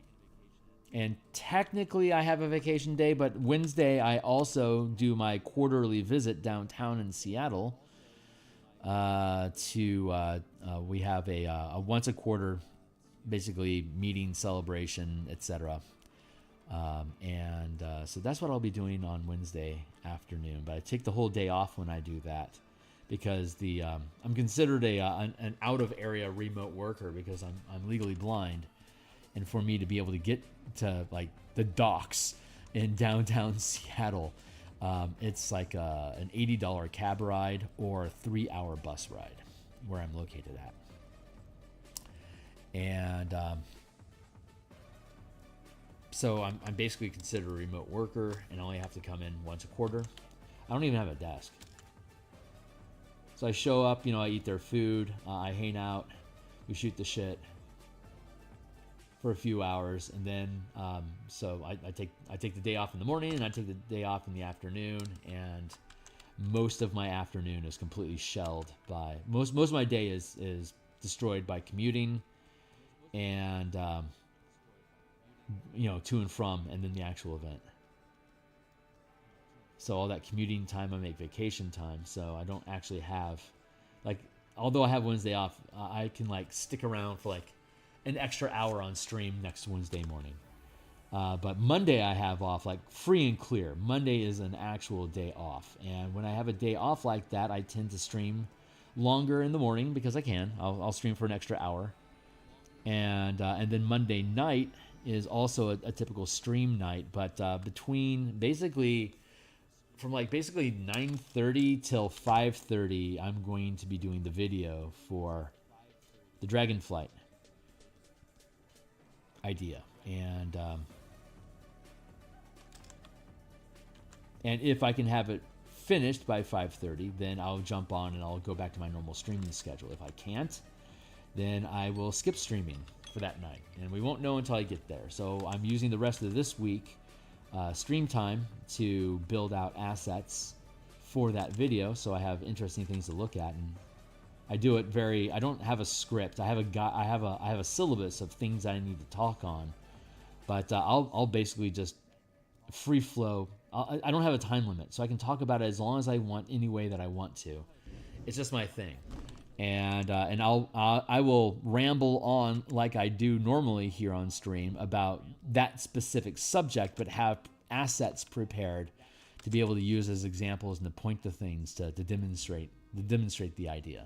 And technically I have a vacation day, but Wednesday I also do my quarterly visit downtown in Seattle. We have a once a quarter, basically meeting, celebration, etc. So that's what I'll be doing on Wednesday afternoon. But I take the whole day off when I do that, because I'm considered an out of area remote worker because I'm legally blind, and for me to be able to get to like the docks in downtown Seattle, it's like an $80 cab ride or a 3-hour bus ride where I'm located at. And so I'm basically considered a remote worker, and I only have to come in once a quarter. I don't even have a desk. So I show up, I eat their food, I hang out, we shoot the shit. for a few hours, and then so I take the day off in the morning, and I take the day off in the afternoon, and most of my afternoon is completely shelled by most of my day is destroyed by commuting and to and from, and then the actual event. So all that commuting time I make vacation time, so I don't actually have, like, although I have Wednesday off, I can like stick around for like an extra hour on stream next Wednesday morning. But Monday I have off, like free and clear. Monday is an actual day off. And when I have a day off like that, I tend to stream longer in the morning because I can. I'll stream for an extra hour. And then Monday night is also a typical stream night. But between basically, from like basically 9:30 till 5:30, I'm going to be doing the video for the Dragonflight idea. And if I can have it finished by 5:30, then I'll jump on and I'll go back to my normal streaming schedule. If I can't, then I will skip streaming for that night, and we won't know until I get there. So I'm using the rest of this week stream time to build out assets for that video, so I have interesting things to look at. And I do it I don't have a script. I have a syllabus of things I need to talk on, but I'll basically just free flow. I don't have a time limit, so I can talk about it as long as I want, any way that I want to. It's just my thing, and I will ramble on like I do normally here on stream about that specific subject, but have assets prepared to be able to use as examples and to point to things to demonstrate the idea.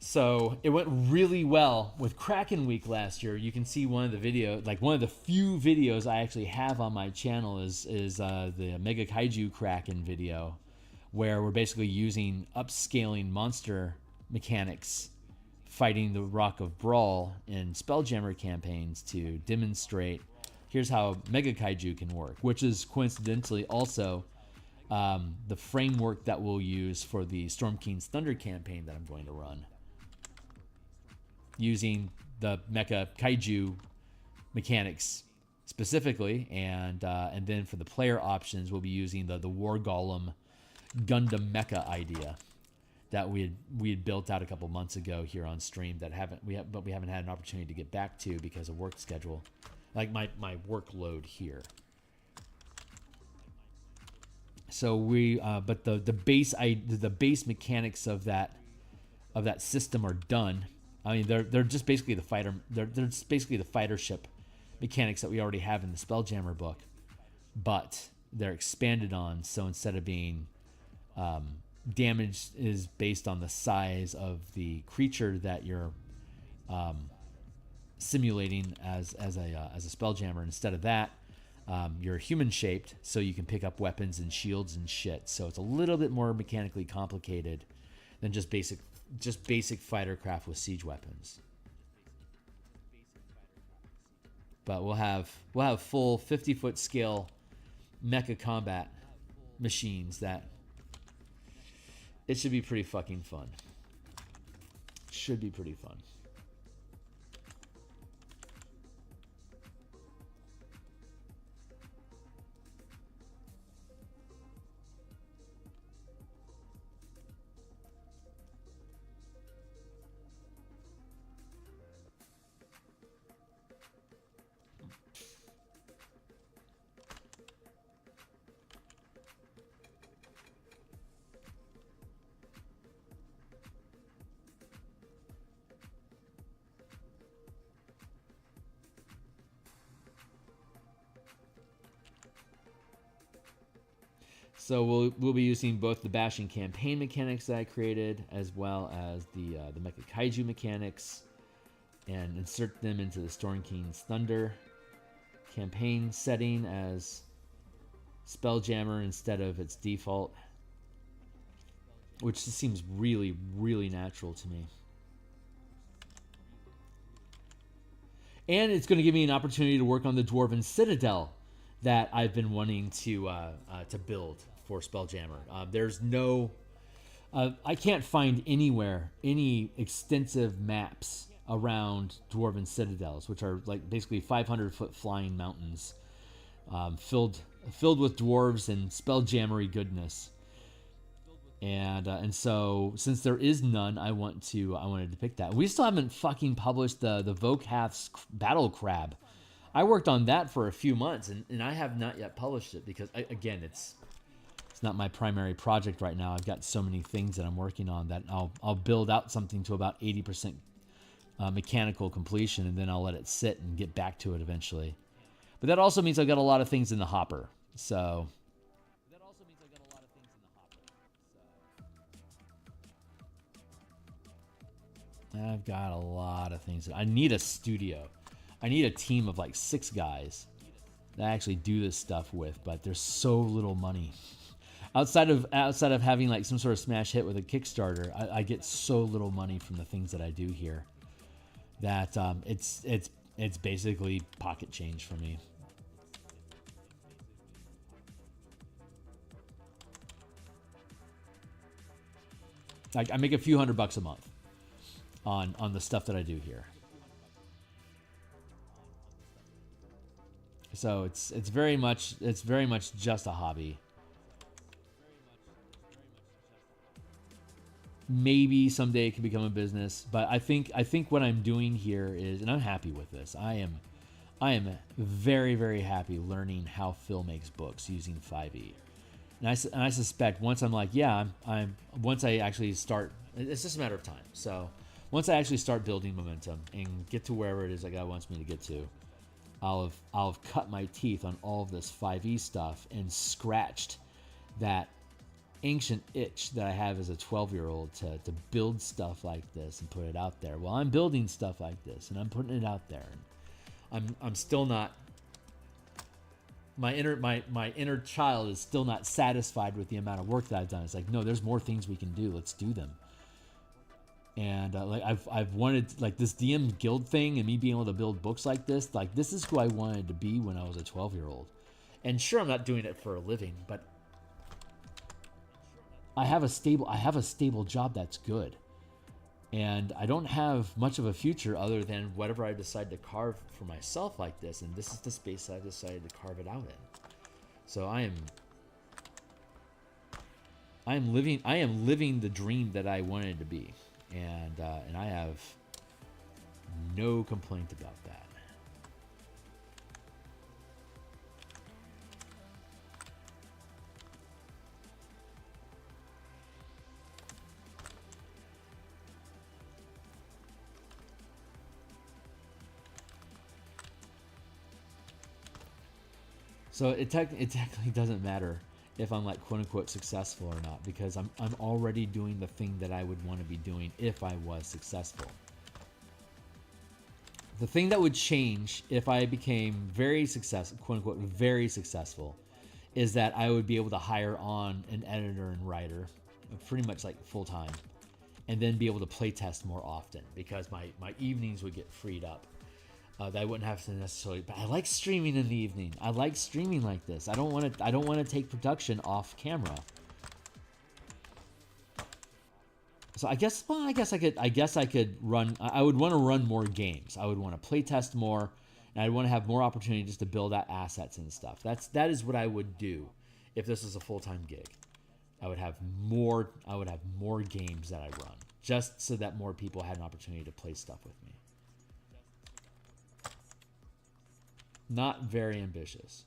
So it went really well with Kraken Week last year. You can see one of the few videos I actually have on my channel is the Mega Kaiju Kraken video, where we're basically using upscaling monster mechanics, fighting the Rock of Brawl in Spelljammer campaigns to demonstrate here's how Mega Kaiju can work, which is coincidentally also the framework that we'll use for the Storm King's Thunder campaign that I'm going to run, using the Mecha Kaiju mechanics specifically, and then for the player options, we'll be using the War Golem Gundam Mecha idea that we had built out a couple months ago here on stream but we haven't had an opportunity to get back to because of work schedule, like my workload here. So but the base mechanics of that system are done. I mean, they're just basically the fighter. They're just basically the fighter ship mechanics that we already have in the Spelljammer book, but they're expanded on. So instead of being damage is based on the size of the creature that you're simulating as a Spelljammer. Instead of that, you're human shaped, so you can pick up weapons and shields and shit. So it's a little bit more mechanically complicated than just basic fighter craft with siege weapons. But we'll have full 50-foot scale mecha combat machines that it should be pretty fucking fun. Should be pretty fun. So we'll be using both the bashing campaign mechanics that I created, as well as the Mecha Kaiju mechanics, and insert them into the Storm King's Thunder campaign setting as Spelljammer instead of its default, which just seems really, really natural to me. And it's going to give me an opportunity to work on the Dwarven Citadel that I've been wanting to build for Spelljammer. There's no... I can't find anywhere any extensive maps around dwarven citadels, which are like basically 500-foot flying mountains, filled with dwarves and spelljammery goodness. And so since there is none, I wanted to pick that. We still haven't fucking published the Vokath's Battle Crab. I worked on that for a few months, and I have not yet published it because, again, it's not my primary project right now. I've got so many things that I'm working on that I'll build out something to about 80% mechanical completion, and then I'll let it sit and get back to it eventually. But that also means I've got a lot of things in the hopper. So I've got a lot of things. I need a studio. I need a team of like 6 guys that I actually do this stuff with, but there's so little money. Outside of having like some sort of smash hit with a Kickstarter, I get so little money from the things that I do here that it's basically pocket change for me. Like I make a few $100 a month on the stuff that I do here. So it's very much just a hobby. Maybe someday it can become a business, but I think what I'm doing here is, and I'm happy with this. I am very, very happy learning how Phil makes books using 5e. And I suspect once I'm like, yeah, once I actually start, it's just a matter of time. So once I actually start building momentum and get to wherever it is that God wants me to get to, I'll have cut my teeth on all of this 5e stuff and scratched that ancient itch that I have as a 12-year-old to build stuff like this and put it out there. Well, I'm building stuff like this and I'm putting it out there, and I'm still not, my inner child is still not satisfied with the amount of work that I've done. It's like, no, there's more things we can do. Let's do them. And like I've wanted, like, this DMsGuild thing and me being able to build books like this is who I wanted to be when I was a 12-year-old. And sure, I'm not doing it for a living, but I have a stable job that's good. And I don't have much of a future other than whatever I decide to carve for myself like this, and this is the space that I decided to carve it out in. So I am living the dream that I wanted to be. And I have no complaint about that. So it technically doesn't matter if I'm like quote unquote successful or not, because I'm already doing the thing that I would want to be doing if I was successful. The thing that would change if I became very successful, quote unquote very successful, is that I would be able to hire on an editor and writer pretty much like full time, and then be able to play test more often, because my evenings would get freed up. That I wouldn't have to necessarily, but I like streaming in the evening. I like streaming like this. I don't want to take production off camera. So I guess I could run. I would want to run more games. I would want to play test more, and I'd want to have more opportunity just to build out assets and stuff. That is what I would do if this was a full-time gig. I would have more games that I run, just so that more people had an opportunity to play stuff with me. Not very ambitious.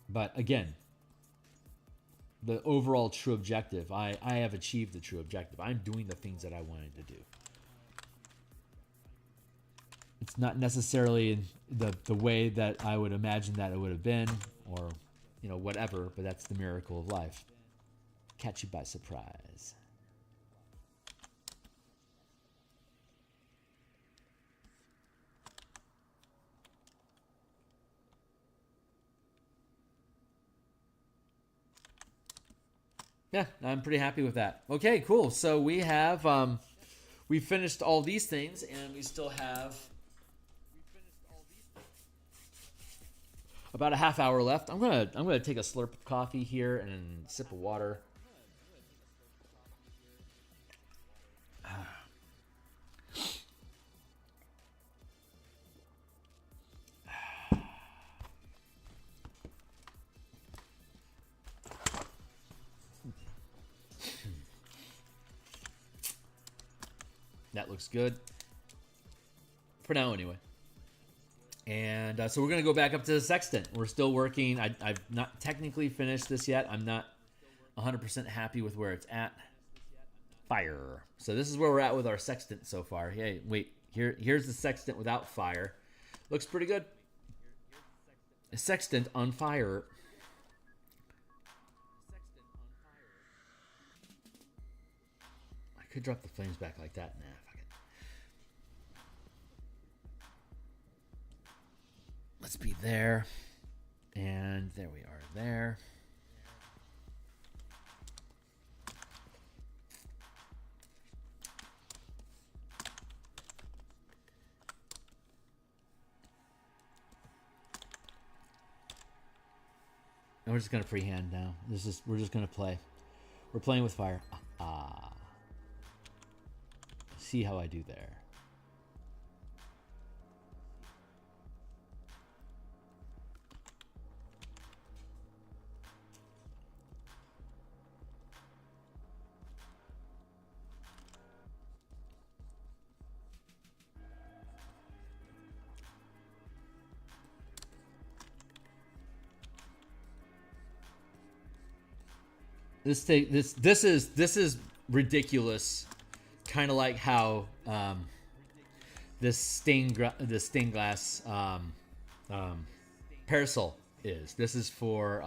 But again, the overall true objective, I have achieved the true objective. I'm doing the things that I wanted to do. It's not necessarily the way that I would imagine that it would have been, or, you know, whatever, but that's the miracle of life. Catch you by surprise. Yeah, I'm pretty happy with that. Okay, cool. So we have we finished all these things, and we still have About a half hour left. I'm gonna take a slurp of coffee here and a sip of water. That looks good. For now, anyway. And so we're going to go back up to the Sextant. We're still working. I've not technically finished this yet. I'm not 100% happy with where it's at. Fire. So this is where we're at with our Sextant so far. Hey, wait. Here's the Sextant without fire. Looks pretty good. A Sextant on fire. I could drop the flames back like that. Nah, fuck it. Let's be there. And there we are there. And we're just gonna freehand now. We're just gonna play. We're playing with fire. See how I do there. This is ridiculous. Kind of like how this stained glass parasol is. This is for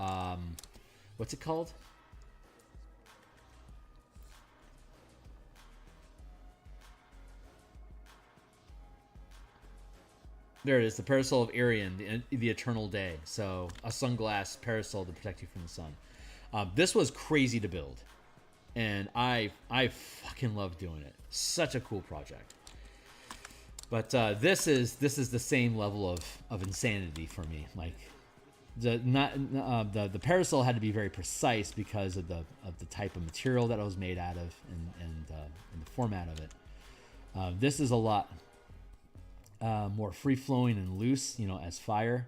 what's it called? There it is, the Parasol of Arian, the Eternal Day. So a sunglass parasol to protect you from the sun. This was crazy to build, and I fucking love doing it. Such a cool project. But this is the same level of insanity for me. Like the parasol had to be very precise because of the type of material that it was made out of and the format of it. This is a lot more free flowing and loose, as fire.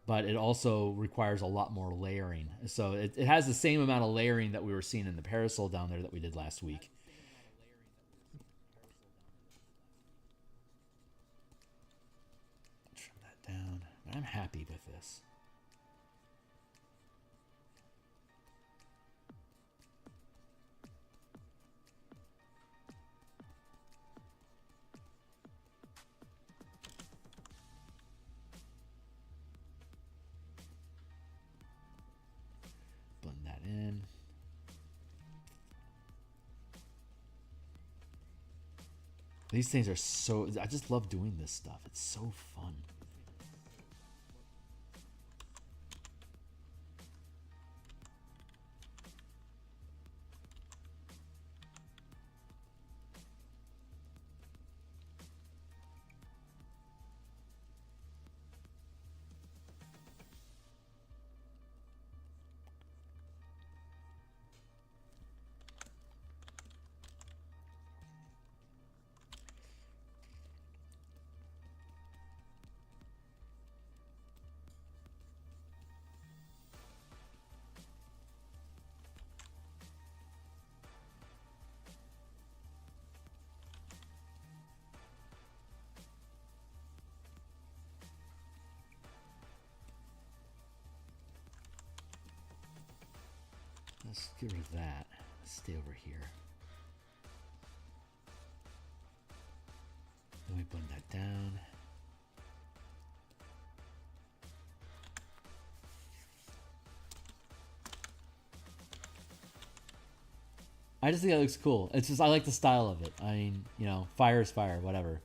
But it also requires a lot more layering. So it has the same amount of layering that we were seeing in the parasol down there that we did last week. Trim that down. I'm happy with this. In. These things are so... I just love doing this stuff. It's so fun. Let's get rid of that. Let's stay over here. Let me blend that down. I just think that looks cool. It's just, I like the style of it. I mean, fire is fire, whatever.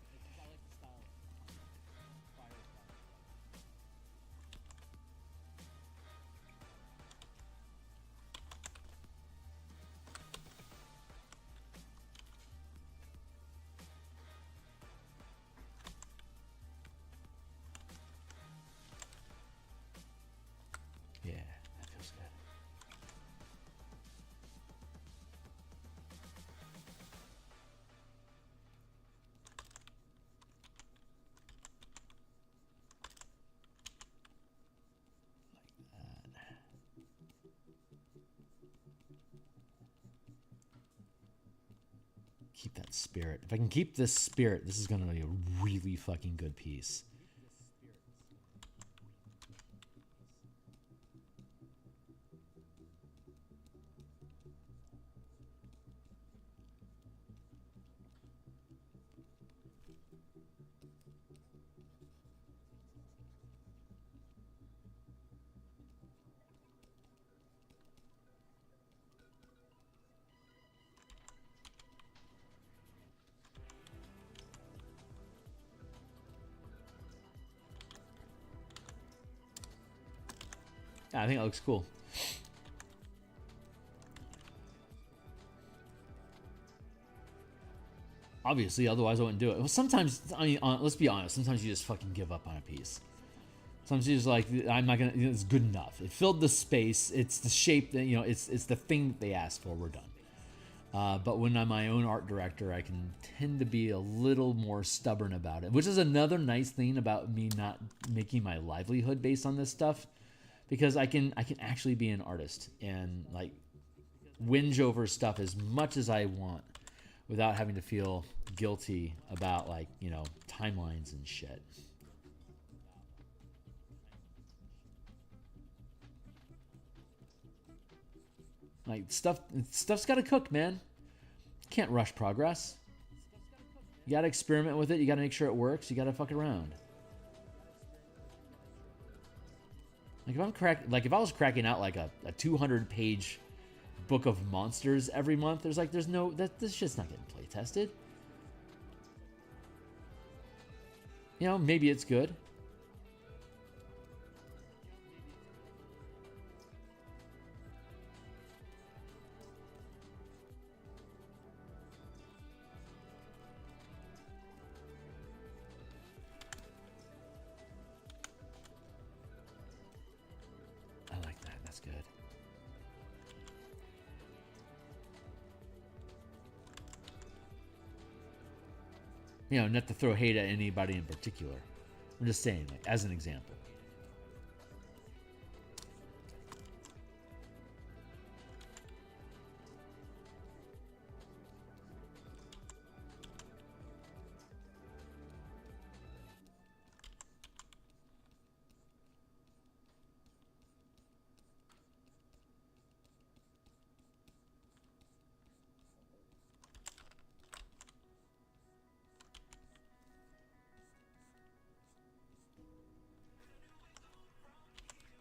Keep that spirit. If I can keep this spirit, this is going to be a really fucking good piece. I think it looks cool. Obviously, otherwise I wouldn't do it. Well, sometimes, I mean, let's be honest. Sometimes you just fucking give up on a piece. Sometimes you're just like, I'm not gonna. It's good enough. It filled the space. It's the shape that It's the thing that they asked for. We're done. But when I'm my own art director, I can tend to be a little more stubborn about it, which is another nice thing about me not making my livelihood based on this stuff. Because I can actually be an artist and like whinge over stuff as much as I want without having to feel guilty about like, timelines and shit. Like stuff's got to cook, man. Can't rush progress. You got to experiment with it. You got to make sure it works. You got to fuck around. Like if I was cracking out like a 200-page book of monsters every month, there's no this shit's not getting play tested. Maybe it's good. Not to throw hate at anybody in particular. I'm just saying, like, as an example.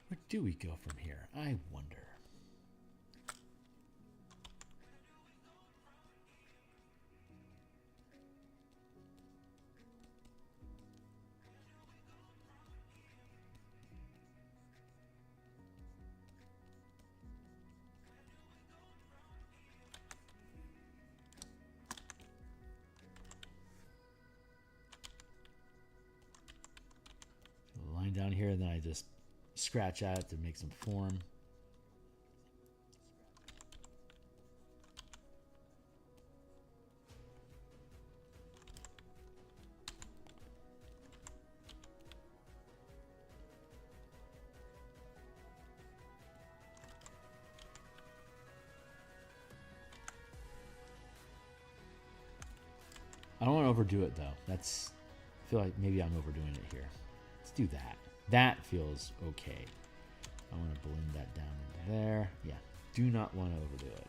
Where do we go from here? I wonder. Line down here, and then I just scratch at it to make some form. I don't want to overdo it though. I feel like maybe I'm overdoing it here. Let's do that. That feels okay. I want to blend that down into there. Yeah, do not want to overdo it.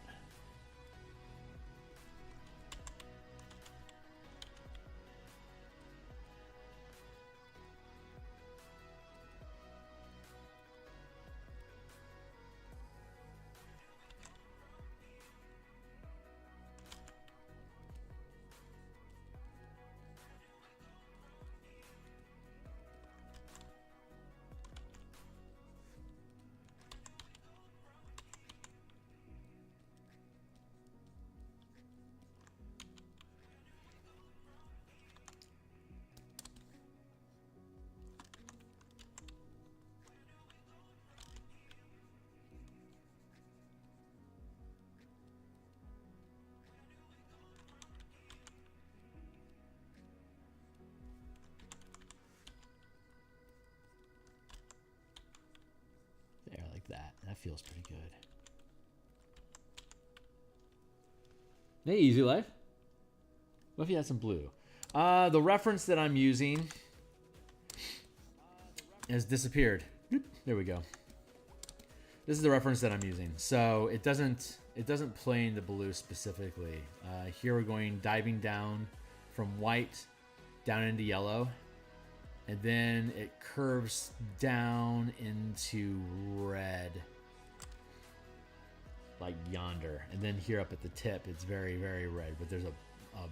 That feels pretty good. Hey, Easy Life. What if you had some blue? The reference that I'm using has disappeared. There we go. This is the reference that I'm using. So it doesn't play into blue specifically. Here we're going diving down from white down into yellow. And then it curves down into red. Like yonder. And then here up at the tip, it's very, very red. But there's a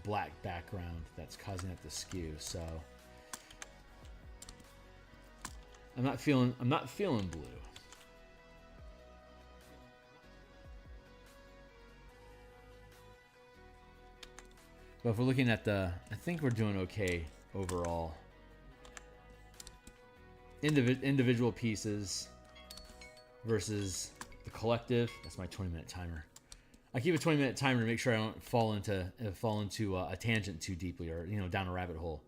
black background that's causing it to skew. So I'm not feeling blue. But if we're looking at I think we're doing okay overall. Individual pieces versus the collective. That's my 20-minute timer. I keep a 20-minute timer to make sure I don't fall into a tangent too deeply, or down a rabbit hole.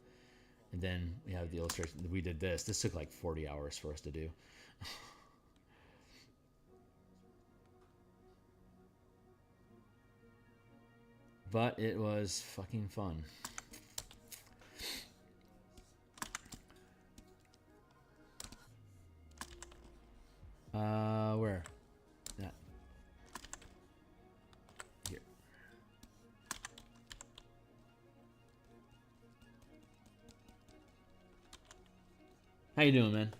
And then we have the illustration. We did this. This took like 40 hours for us to do. But it was fucking fun. Where? Yeah. Here. How you doing, man?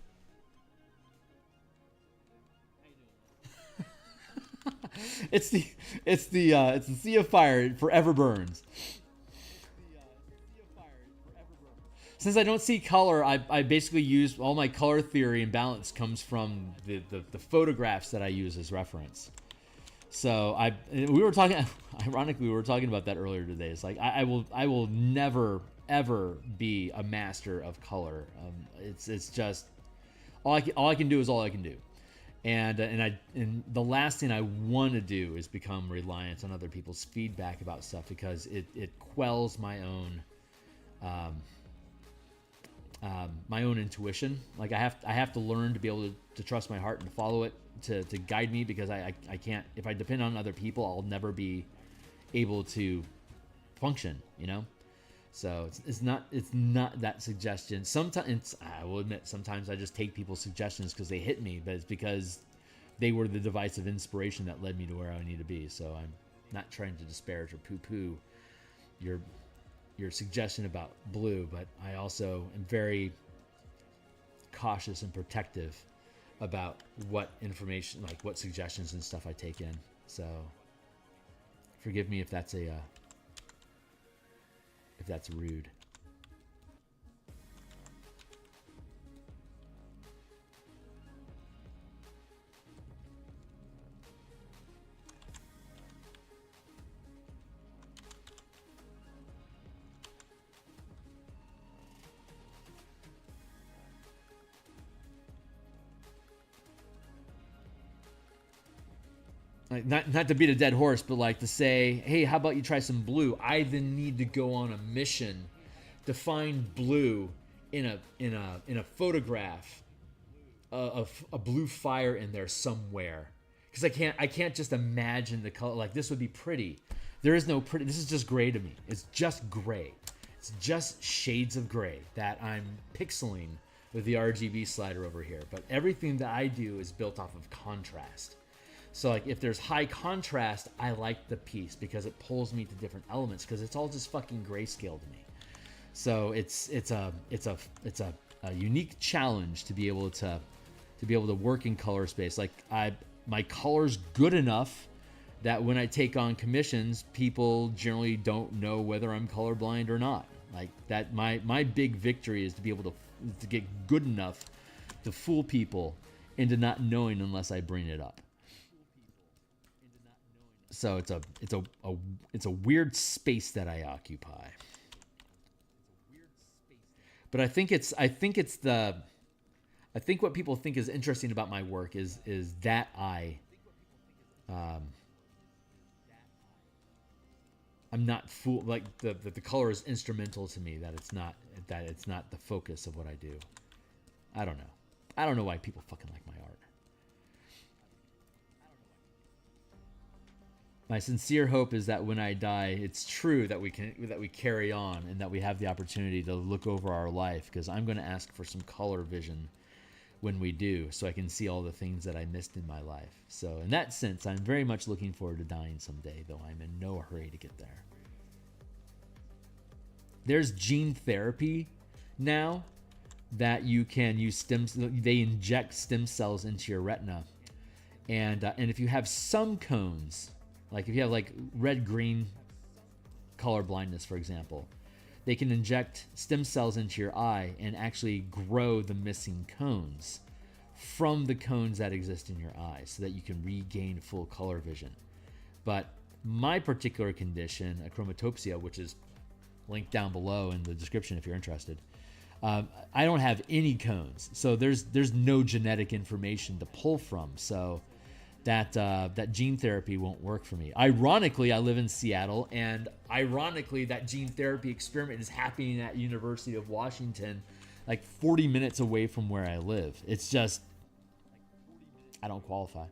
It's the Sea of Fire. It forever burns. Since I don't see color, I basically use all my color theory and balance comes from the photographs that I use as reference. So we were talking, ironically, we were talking about that earlier today. It's like I will never ever be a master of color. It's just all I can do is all I can do. And the last thing I want to do is become reliant on other people's feedback about stuff, because it quells my own intuition. Like I have to learn to be able to trust my heart and to follow it to guide me, because I can't, if I depend on other people, I'll never be able to function, So it's not that suggestion. Sometimes, I will admit, sometimes I just take people's suggestions because they hit me, but it's because they were the device of inspiration that led me to where I need to be. So I'm not trying to disparage or poo-poo your suggestion about blue, but I also am very cautious and protective about what information, like what suggestions and stuff I take in. So forgive me if that's rude. Like, not to beat a dead horse, but like to say, hey, how about you try some blue? I then need to go on a mission to find blue in a photograph of a blue fire in there somewhere, because I can't just imagine the color. Like, this would be pretty. There is no pretty. This is just gray to me. It's just gray. It's just shades of gray that I'm pixeling with the RGB slider over here. But everything that I do is built off of contrast. So like if there's high contrast, I like the piece because it pulls me to different elements, because it's all just fucking grayscale to me. So it's a unique challenge to be able to work in color space. Like my color's good enough that when I take on commissions, people generally don't know whether I'm colorblind or not. Like that, my big victory is to be able to get good enough to fool people into not knowing unless I bring it up. So it's a weird space that I occupy. But I think what people think is interesting about my work is that I'm not fool, like the color is instrumental to me, that it's not the focus of what I do. I don't know why people fucking like my art. my sincere hope is that when I die, it's true that we carry on and that we have the opportunity to look over our life, because I'm going to ask for some color vision when we do, so I can see all the things that I missed in my life. So in that sense, I'm very much looking forward to dying someday, though I'm in no hurry to get there. There's gene therapy now that you can use they inject stem cells into your retina. And if you have some cones, like if you have like red-green color blindness, for example, they can inject stem cells into your eye and actually grow the missing cones from the cones that exist in your eye so that you can regain full color vision. But my particular condition, achromatopsia, which is linked down below in the description if you're interested, I don't have any cones. So there's no genetic information to pull from. So that gene therapy won't work for me. Ironically, I live in Seattle, and ironically, that gene therapy experiment is happening at University of Washington, like 40 minutes away from where I live. It's just, I don't qualify.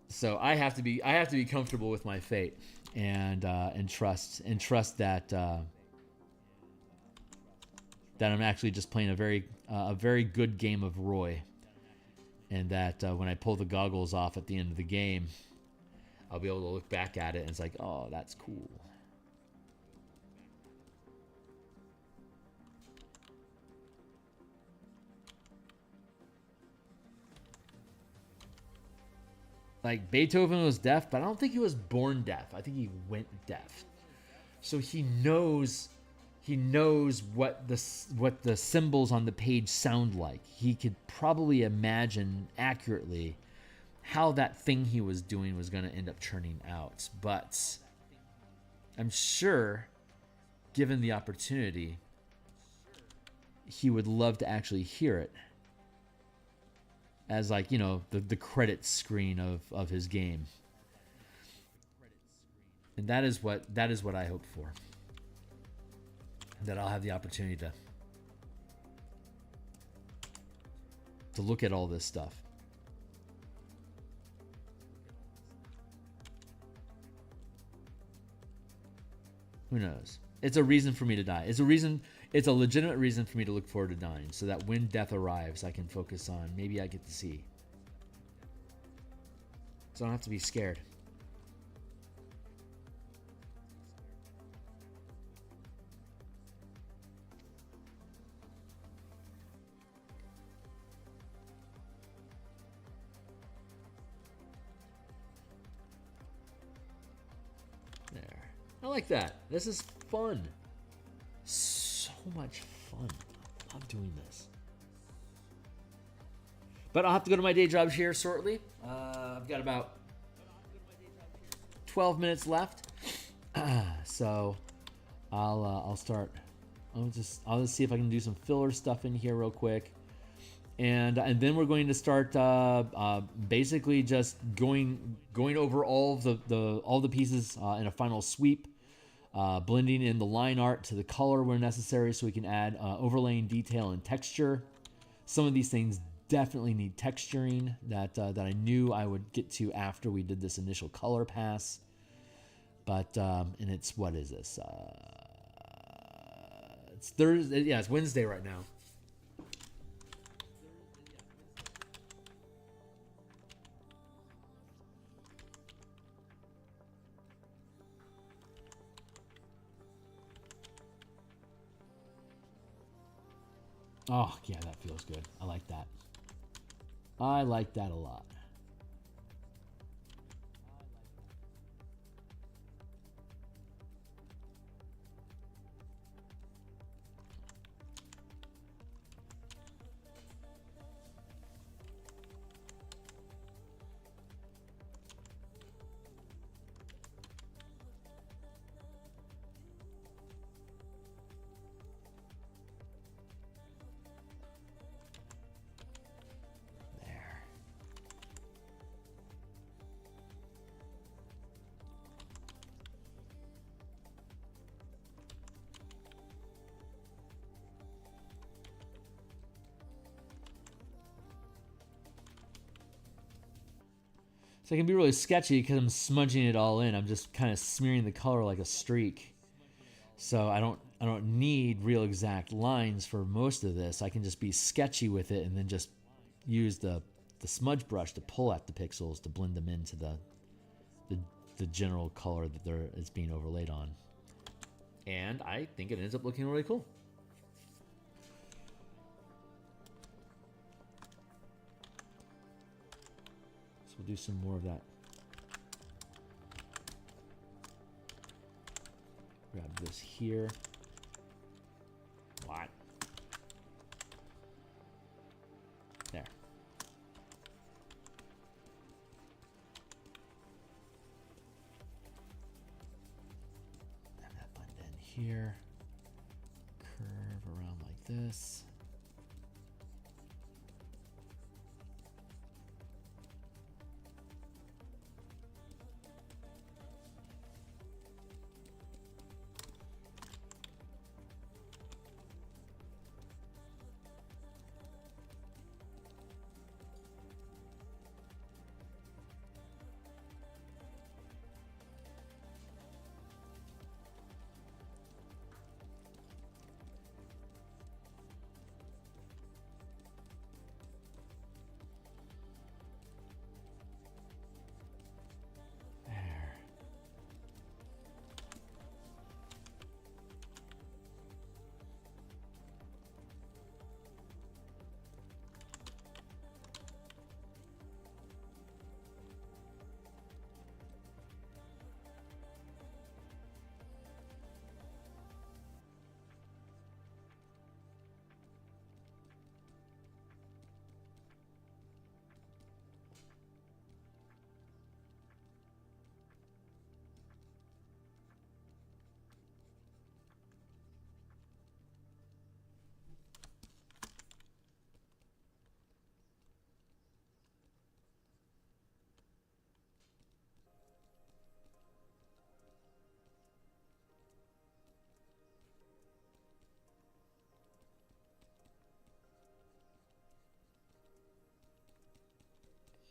So I have to be comfortable with my fate, and trust that that I'm actually just playing a very good game of Roy, and that when I pull the goggles off at the end of the game, I'll be able to look back at it and it's like, oh, that's cool. Like, Beethoven was deaf, but I don't think he was born deaf. I think he went deaf. So he knows what the symbols on the page sound like. He could probably imagine accurately how that thing he was doing was going to end up turning out. But I'm sure, given the opportunity, he would love to actually hear it as, like, you know, the credit screen of his game. And that is what I hope for. That I'll have the opportunity to look at all this stuff. Who knows? It's a reason for me to die. It's a legitimate reason for me to look forward to dying, so that when death arrives, I can focus on maybe I get to see. So I don't have to be scared. There. I like that. This is fun. So much fun. I love doing this. But I'll have to go to my day job here shortly. I've got about 12 minutes left. So I'll start. I'll just see if I can do some filler stuff in here real quick. And then we're going to start basically just going over all the pieces in a final sweep, blending in the line art to the color where necessary, so we can add overlaying detail and texture. Some of these things definitely need texturing that I knew I would get to after we did this initial color pass. But and it's, what is this? It's Thursday. Yeah, it's Wednesday right now. Oh, yeah, that feels good. I like that. I like that a lot. So it can be really sketchy because I'm smudging it all in. I'm just kind of smearing the color like a streak. So I don't need real exact lines for most of this. I can just be sketchy with it and then just use the smudge brush to pull at the pixels to blend them into the general color that it's being overlaid on. And I think it ends up looking really cool. So we'll do some more of that. Grab this here. What? There. Have that blend in here. Curve around like this.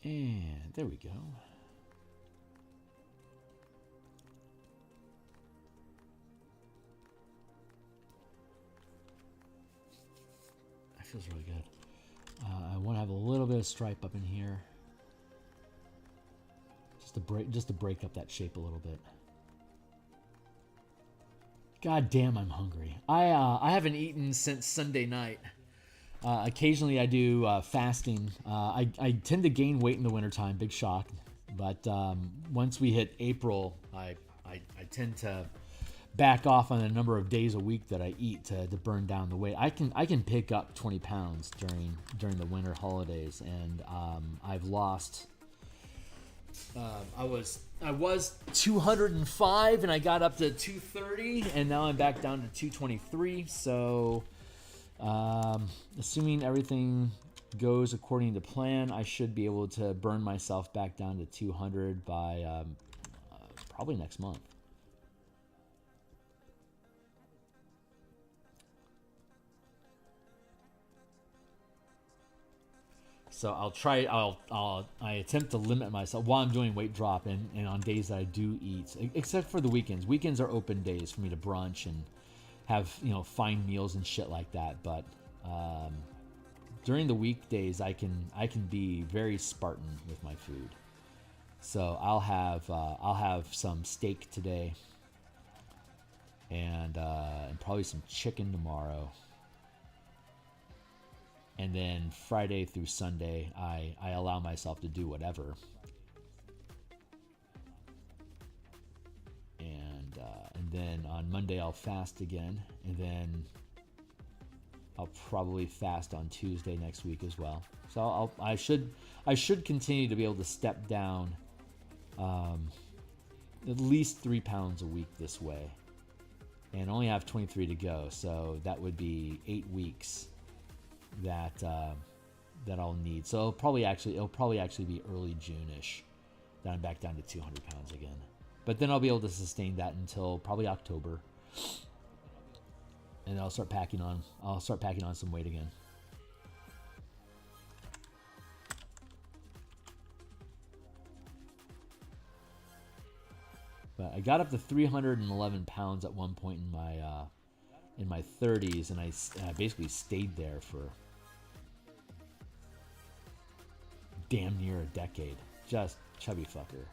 And there we go. That feels really good. I want to have a little bit of stripe up in here, just to break up that shape a little bit. God damn, I'm hungry. I haven't eaten since Sunday night. Occasionally I do fasting. I tend to gain weight in the wintertime, big shock. But once we hit April, I tend to back off on the number of days a week that I eat to burn down the weight. I can pick up 20 pounds during the winter holidays, and I've lost. I was 205 and I got up to 230, and now I'm back down to 223. So, assuming everything goes according to plan, I should be able to burn myself back down to 200 by probably next month. So I'll try. I attempt to limit myself while I'm doing weight drop, and on days that I do eat, except for the weekends. Weekends are open days for me to brunch and have fine meals and shit like that. But during the weekdays, I can be very Spartan with my food. So I'll have some steak today, and probably some chicken tomorrow. And then Friday through Sunday, I allow myself to do whatever. And then on Monday I'll fast again, and then I'll probably fast on Tuesday next week as well. So I should continue to be able to step down at least 3 pounds a week this way, and only have 23 to go. So that would be 8 weeks. That I'll need. So it'll probably actually be early June-ish that I'm back down to 200 pounds again. But then I'll be able to sustain that until probably October, and I'll start packing on. Some weight again. I got up to 311 pounds at one point in my 30s, and I basically stayed there for damn near a decade. Just chubby fucker.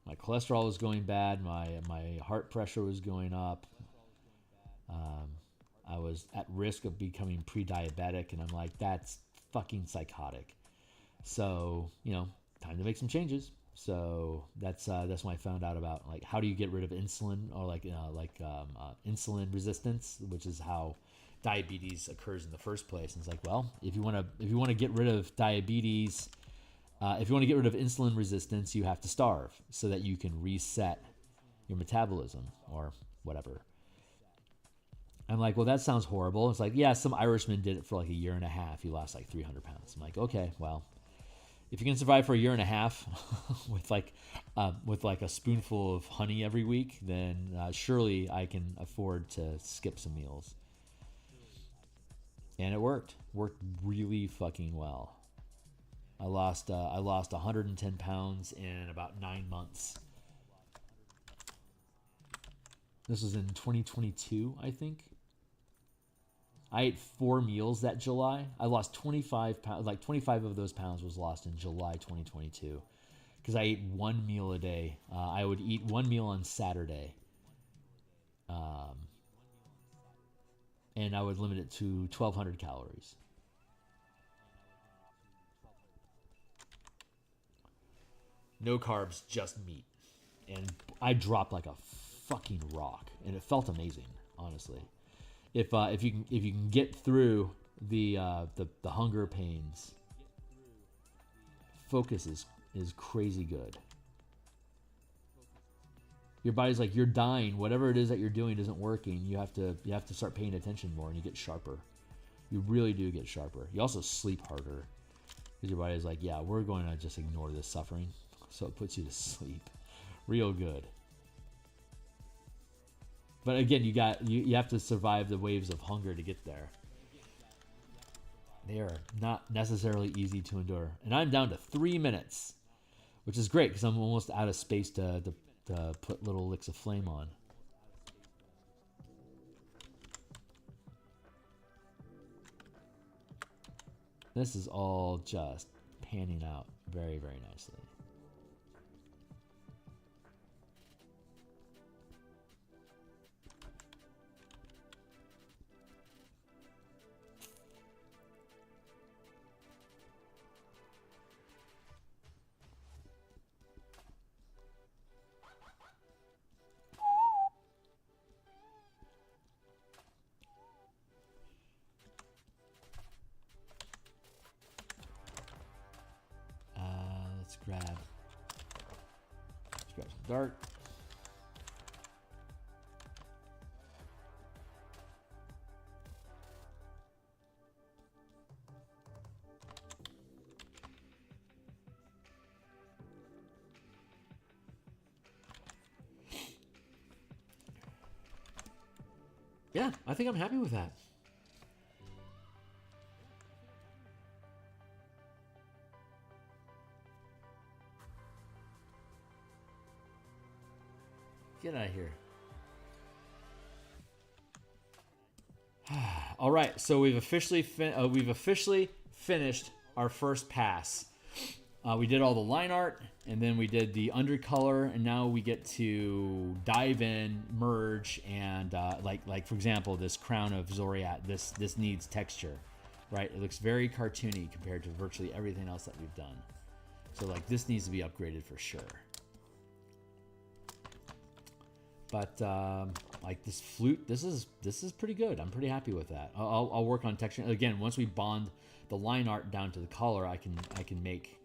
My cholesterol was going bad. My heart pressure was going up. I was at risk of becoming pre-diabetic, and I'm like, that's fucking psychotic. So, you know, time to make some changes. So that's when I found out about, like, how do you get rid of insulin, or insulin resistance, which is how diabetes occurs in the first place. And it's like, well, if you want to get rid of diabetes, if you want to get rid of insulin resistance, you have to starve so that you can reset your metabolism or whatever. I'm like, well, that sounds horrible. It's like, yeah, some Irishman did it for like a year and a half. He lost like 300 pounds. I'm like, okay, well, if you can survive for a year and a half with like a spoonful of honey every week, then surely I can afford to skip some meals. And it worked. Worked really fucking well. I lost 110 pounds in about 9 months. This was in 2022, I think. I ate 4 meals that July. I lost 25 pounds. Like 25 of those pounds was lost in July 2022, because I ate 1 meal a day. I would eat 1 meal on Saturday, and I would limit it to 1,200 calories. No carbs, just meat. And I dropped like a fucking rock, and it felt amazing, honestly. If you can get through the hunger pains, focus is crazy good. Your body's like, you're dying. Whatever it is that you're doing isn't working. You have to start paying attention more, and you get sharper. You really do get sharper. You also sleep harder, because your body's like, yeah, we're going to just ignore this suffering. So it puts you to sleep real good. But again, you have to survive the waves of hunger to get there. They are not necessarily easy to endure. And I'm down to 3 minutes, which is great because I'm almost out of space to put little licks of flame on. This is all just panning out very, very nicely. Let's grab some dart. Yeah, I think I'm happy with that. Get out of here. All right, so we've officially finished our first pass. We did all the line art, and then we did the undercolor, and now we get to dive in, merge, and like for example, this crown of Zoriat. This needs texture, right? It looks very cartoony compared to virtually everything else that we've done. So like this needs to be upgraded for sure. But like this flute, this is pretty good. I'm pretty happy with that. I'll work on texture again. Once we bond the line art down to the color, I can make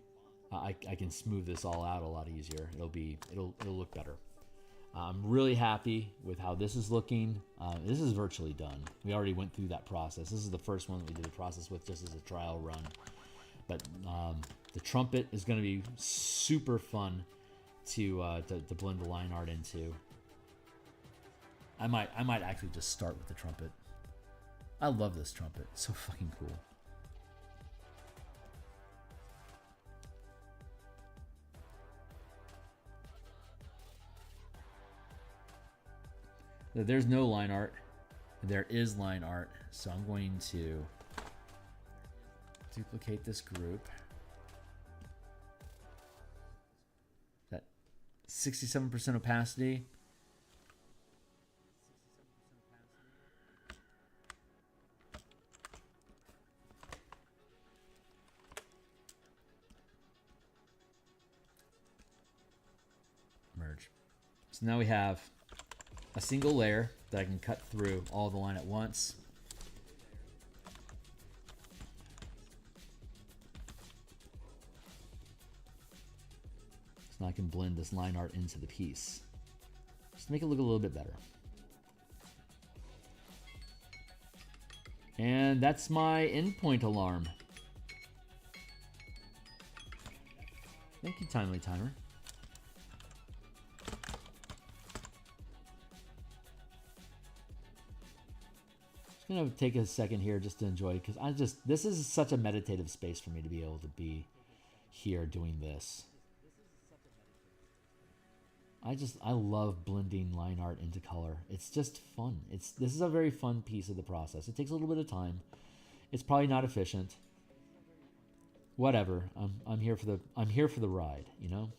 I can smooth this all out a lot easier. It'll look better. I'm really happy with how this is looking. This is virtually done. We already went through that process. This is the first one that we did the process with just as a trial run. But the trumpet is going to be super fun to blend the line art into. I might actually just start with the trumpet. I love this trumpet. It's so fucking cool. There's no line art. There is line art. So I'm going to duplicate this group. That 67% opacity. Merge. So now we have a single layer that I can cut through all the line at once. So now I can blend this line art into the piece. Just to make it look a little bit better. And that's my endpoint alarm. Thank you, Timely Timer. I'm gonna take a second here just to enjoy it, because this is such a meditative space for me to be able to be here doing this. I love blending line art into color. It's just fun. This is a very fun piece of the process. It takes a little bit of time. It's probably not efficient. Whatever. I'm here for the ride, you know?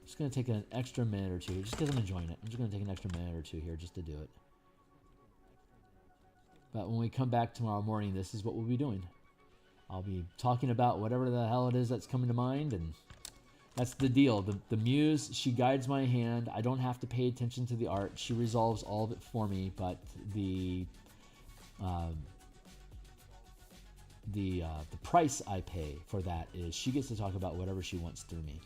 Just going to take an extra minute or two, just because I'm enjoying it. I'm just going to take an extra minute or two here just to do it. But when we come back tomorrow morning, this is what we'll be doing. I'll be talking about whatever the hell it is that's coming to mind, and that's the deal. The muse, she guides my hand. I don't have to pay attention to the art. She resolves all of it for me, but the price I pay for that is she gets to talk about whatever she wants through me.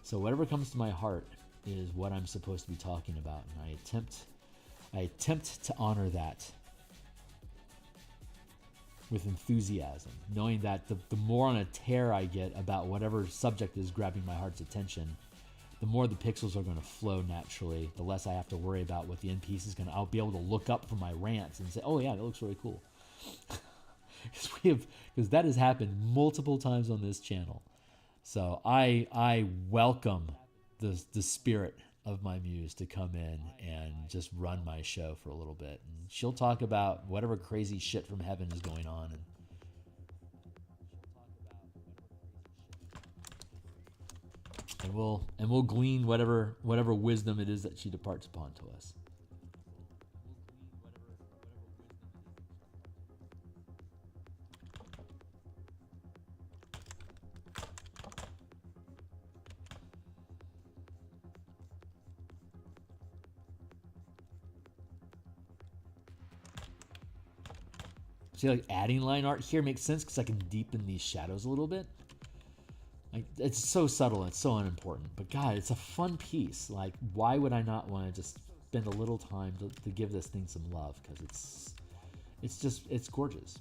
So whatever comes to my heart is what I'm supposed to be talking about, and I attempt to honor that with enthusiasm, knowing that the more on a tear I get about whatever subject is grabbing my heart's attention, the more the pixels are going to flow naturally, the less I have to worry about what the end piece is going to. I'll be able to look up from my rants and say, oh yeah, that looks really cool. Because that has happened multiple times on this channel. So I welcome the spirit of my muse to come in and just run my show for a little bit. And she'll talk about whatever crazy shit from heaven is going on. And we'll glean whatever wisdom it is that she departs upon to us. See, like adding line art here makes sense because I can deepen these shadows a little bit. Like, it's so subtle, it's so unimportant. But God, it's a fun piece. Like, why would I not want to just spend a little time to give this thing some love? Because it's gorgeous.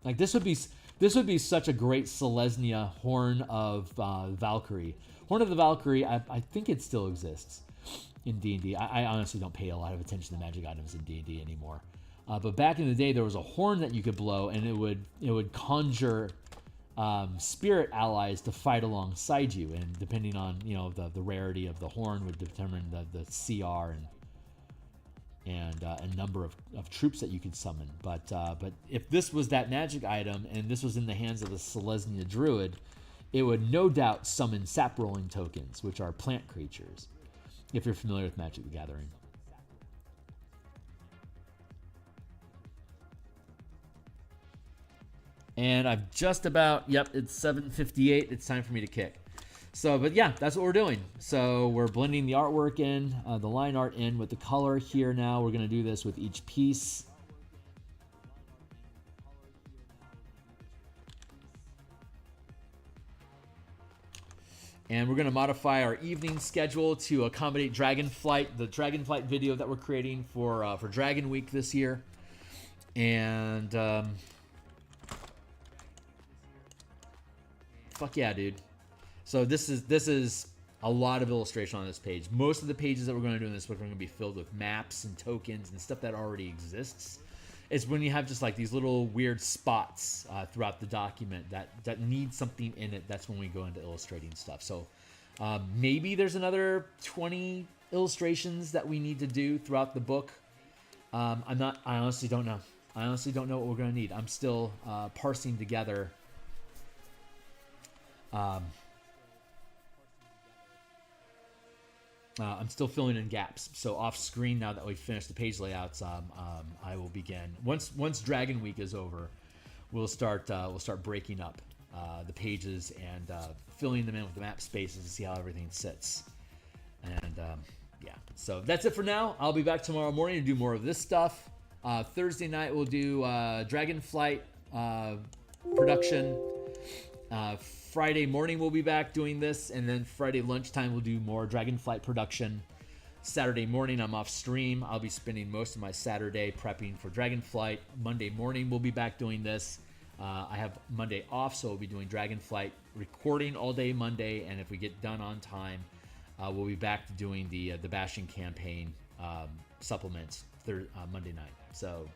Like this would be such a great Selesnya Horn of Valkyrie. Horn of the Valkyrie, I think it still exists in D&D. I honestly don't pay a lot of attention to magic items in D&D anymore. But back in the day, there was a horn that you could blow, and it would conjure spirit allies to fight alongside you. And depending on the rarity of the horn would determine the CR and a number of troops that you could summon. But if this was that magic item and this was in the hands of a Selesnya druid, it would no doubt summon sap rolling tokens, which are plant creatures, if you're familiar with Magic the Gathering. And I've just about, yep, it's 7:58. It's time for me to kick. So, but yeah, that's what we're doing. So we're blending the artwork in, the line art in with the color here now. We're going to do this with each piece. And we're going to modify our evening schedule to accommodate Dragonflight, the Dragonflight video that we're creating for Dragon Week this year. And fuck yeah, dude. So this is a lot of illustration on this page. Most of the pages that we're going to do in this book are going to be filled with maps and tokens and stuff that already exists. It's when you have just like these little weird spots throughout the document that need something in it. That's when we go into illustrating stuff. So maybe there's another 20 illustrations that we need to do throughout the book. I honestly don't know. I honestly don't know what we're going to need. I'm still parsing together. I'm still filling in gaps. So off screen, now that we've finished the page layouts, I will begin. Once Dragon Week is over, we'll start breaking up the pages and filling them in with the map spaces to see how everything sits. And yeah, so that's it for now. I'll be back tomorrow morning to do more of this stuff. Thursday night we'll do Dragonflight production. Friday morning we'll be back doing this, and then Friday lunchtime we'll do more Dragonflight production. Saturday morning I'm off stream. I'll be spending most of my Saturday prepping for Dragonflight. Monday morning we'll be back doing this. I have Monday off, so we'll be doing Dragonflight recording all day Monday, and if we get done on time, we'll be back to doing the Bashing campaign supplements Monday night. So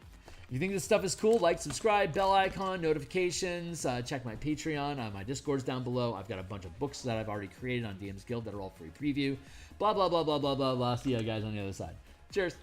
if you think this stuff is cool, like, subscribe, bell icon, notifications, check my Patreon, my Discord's down below. I've got a bunch of books that I've already created on DMsGuild that are all free preview. Blah, blah, blah, blah, blah, blah, blah. See you guys on the other side. Cheers.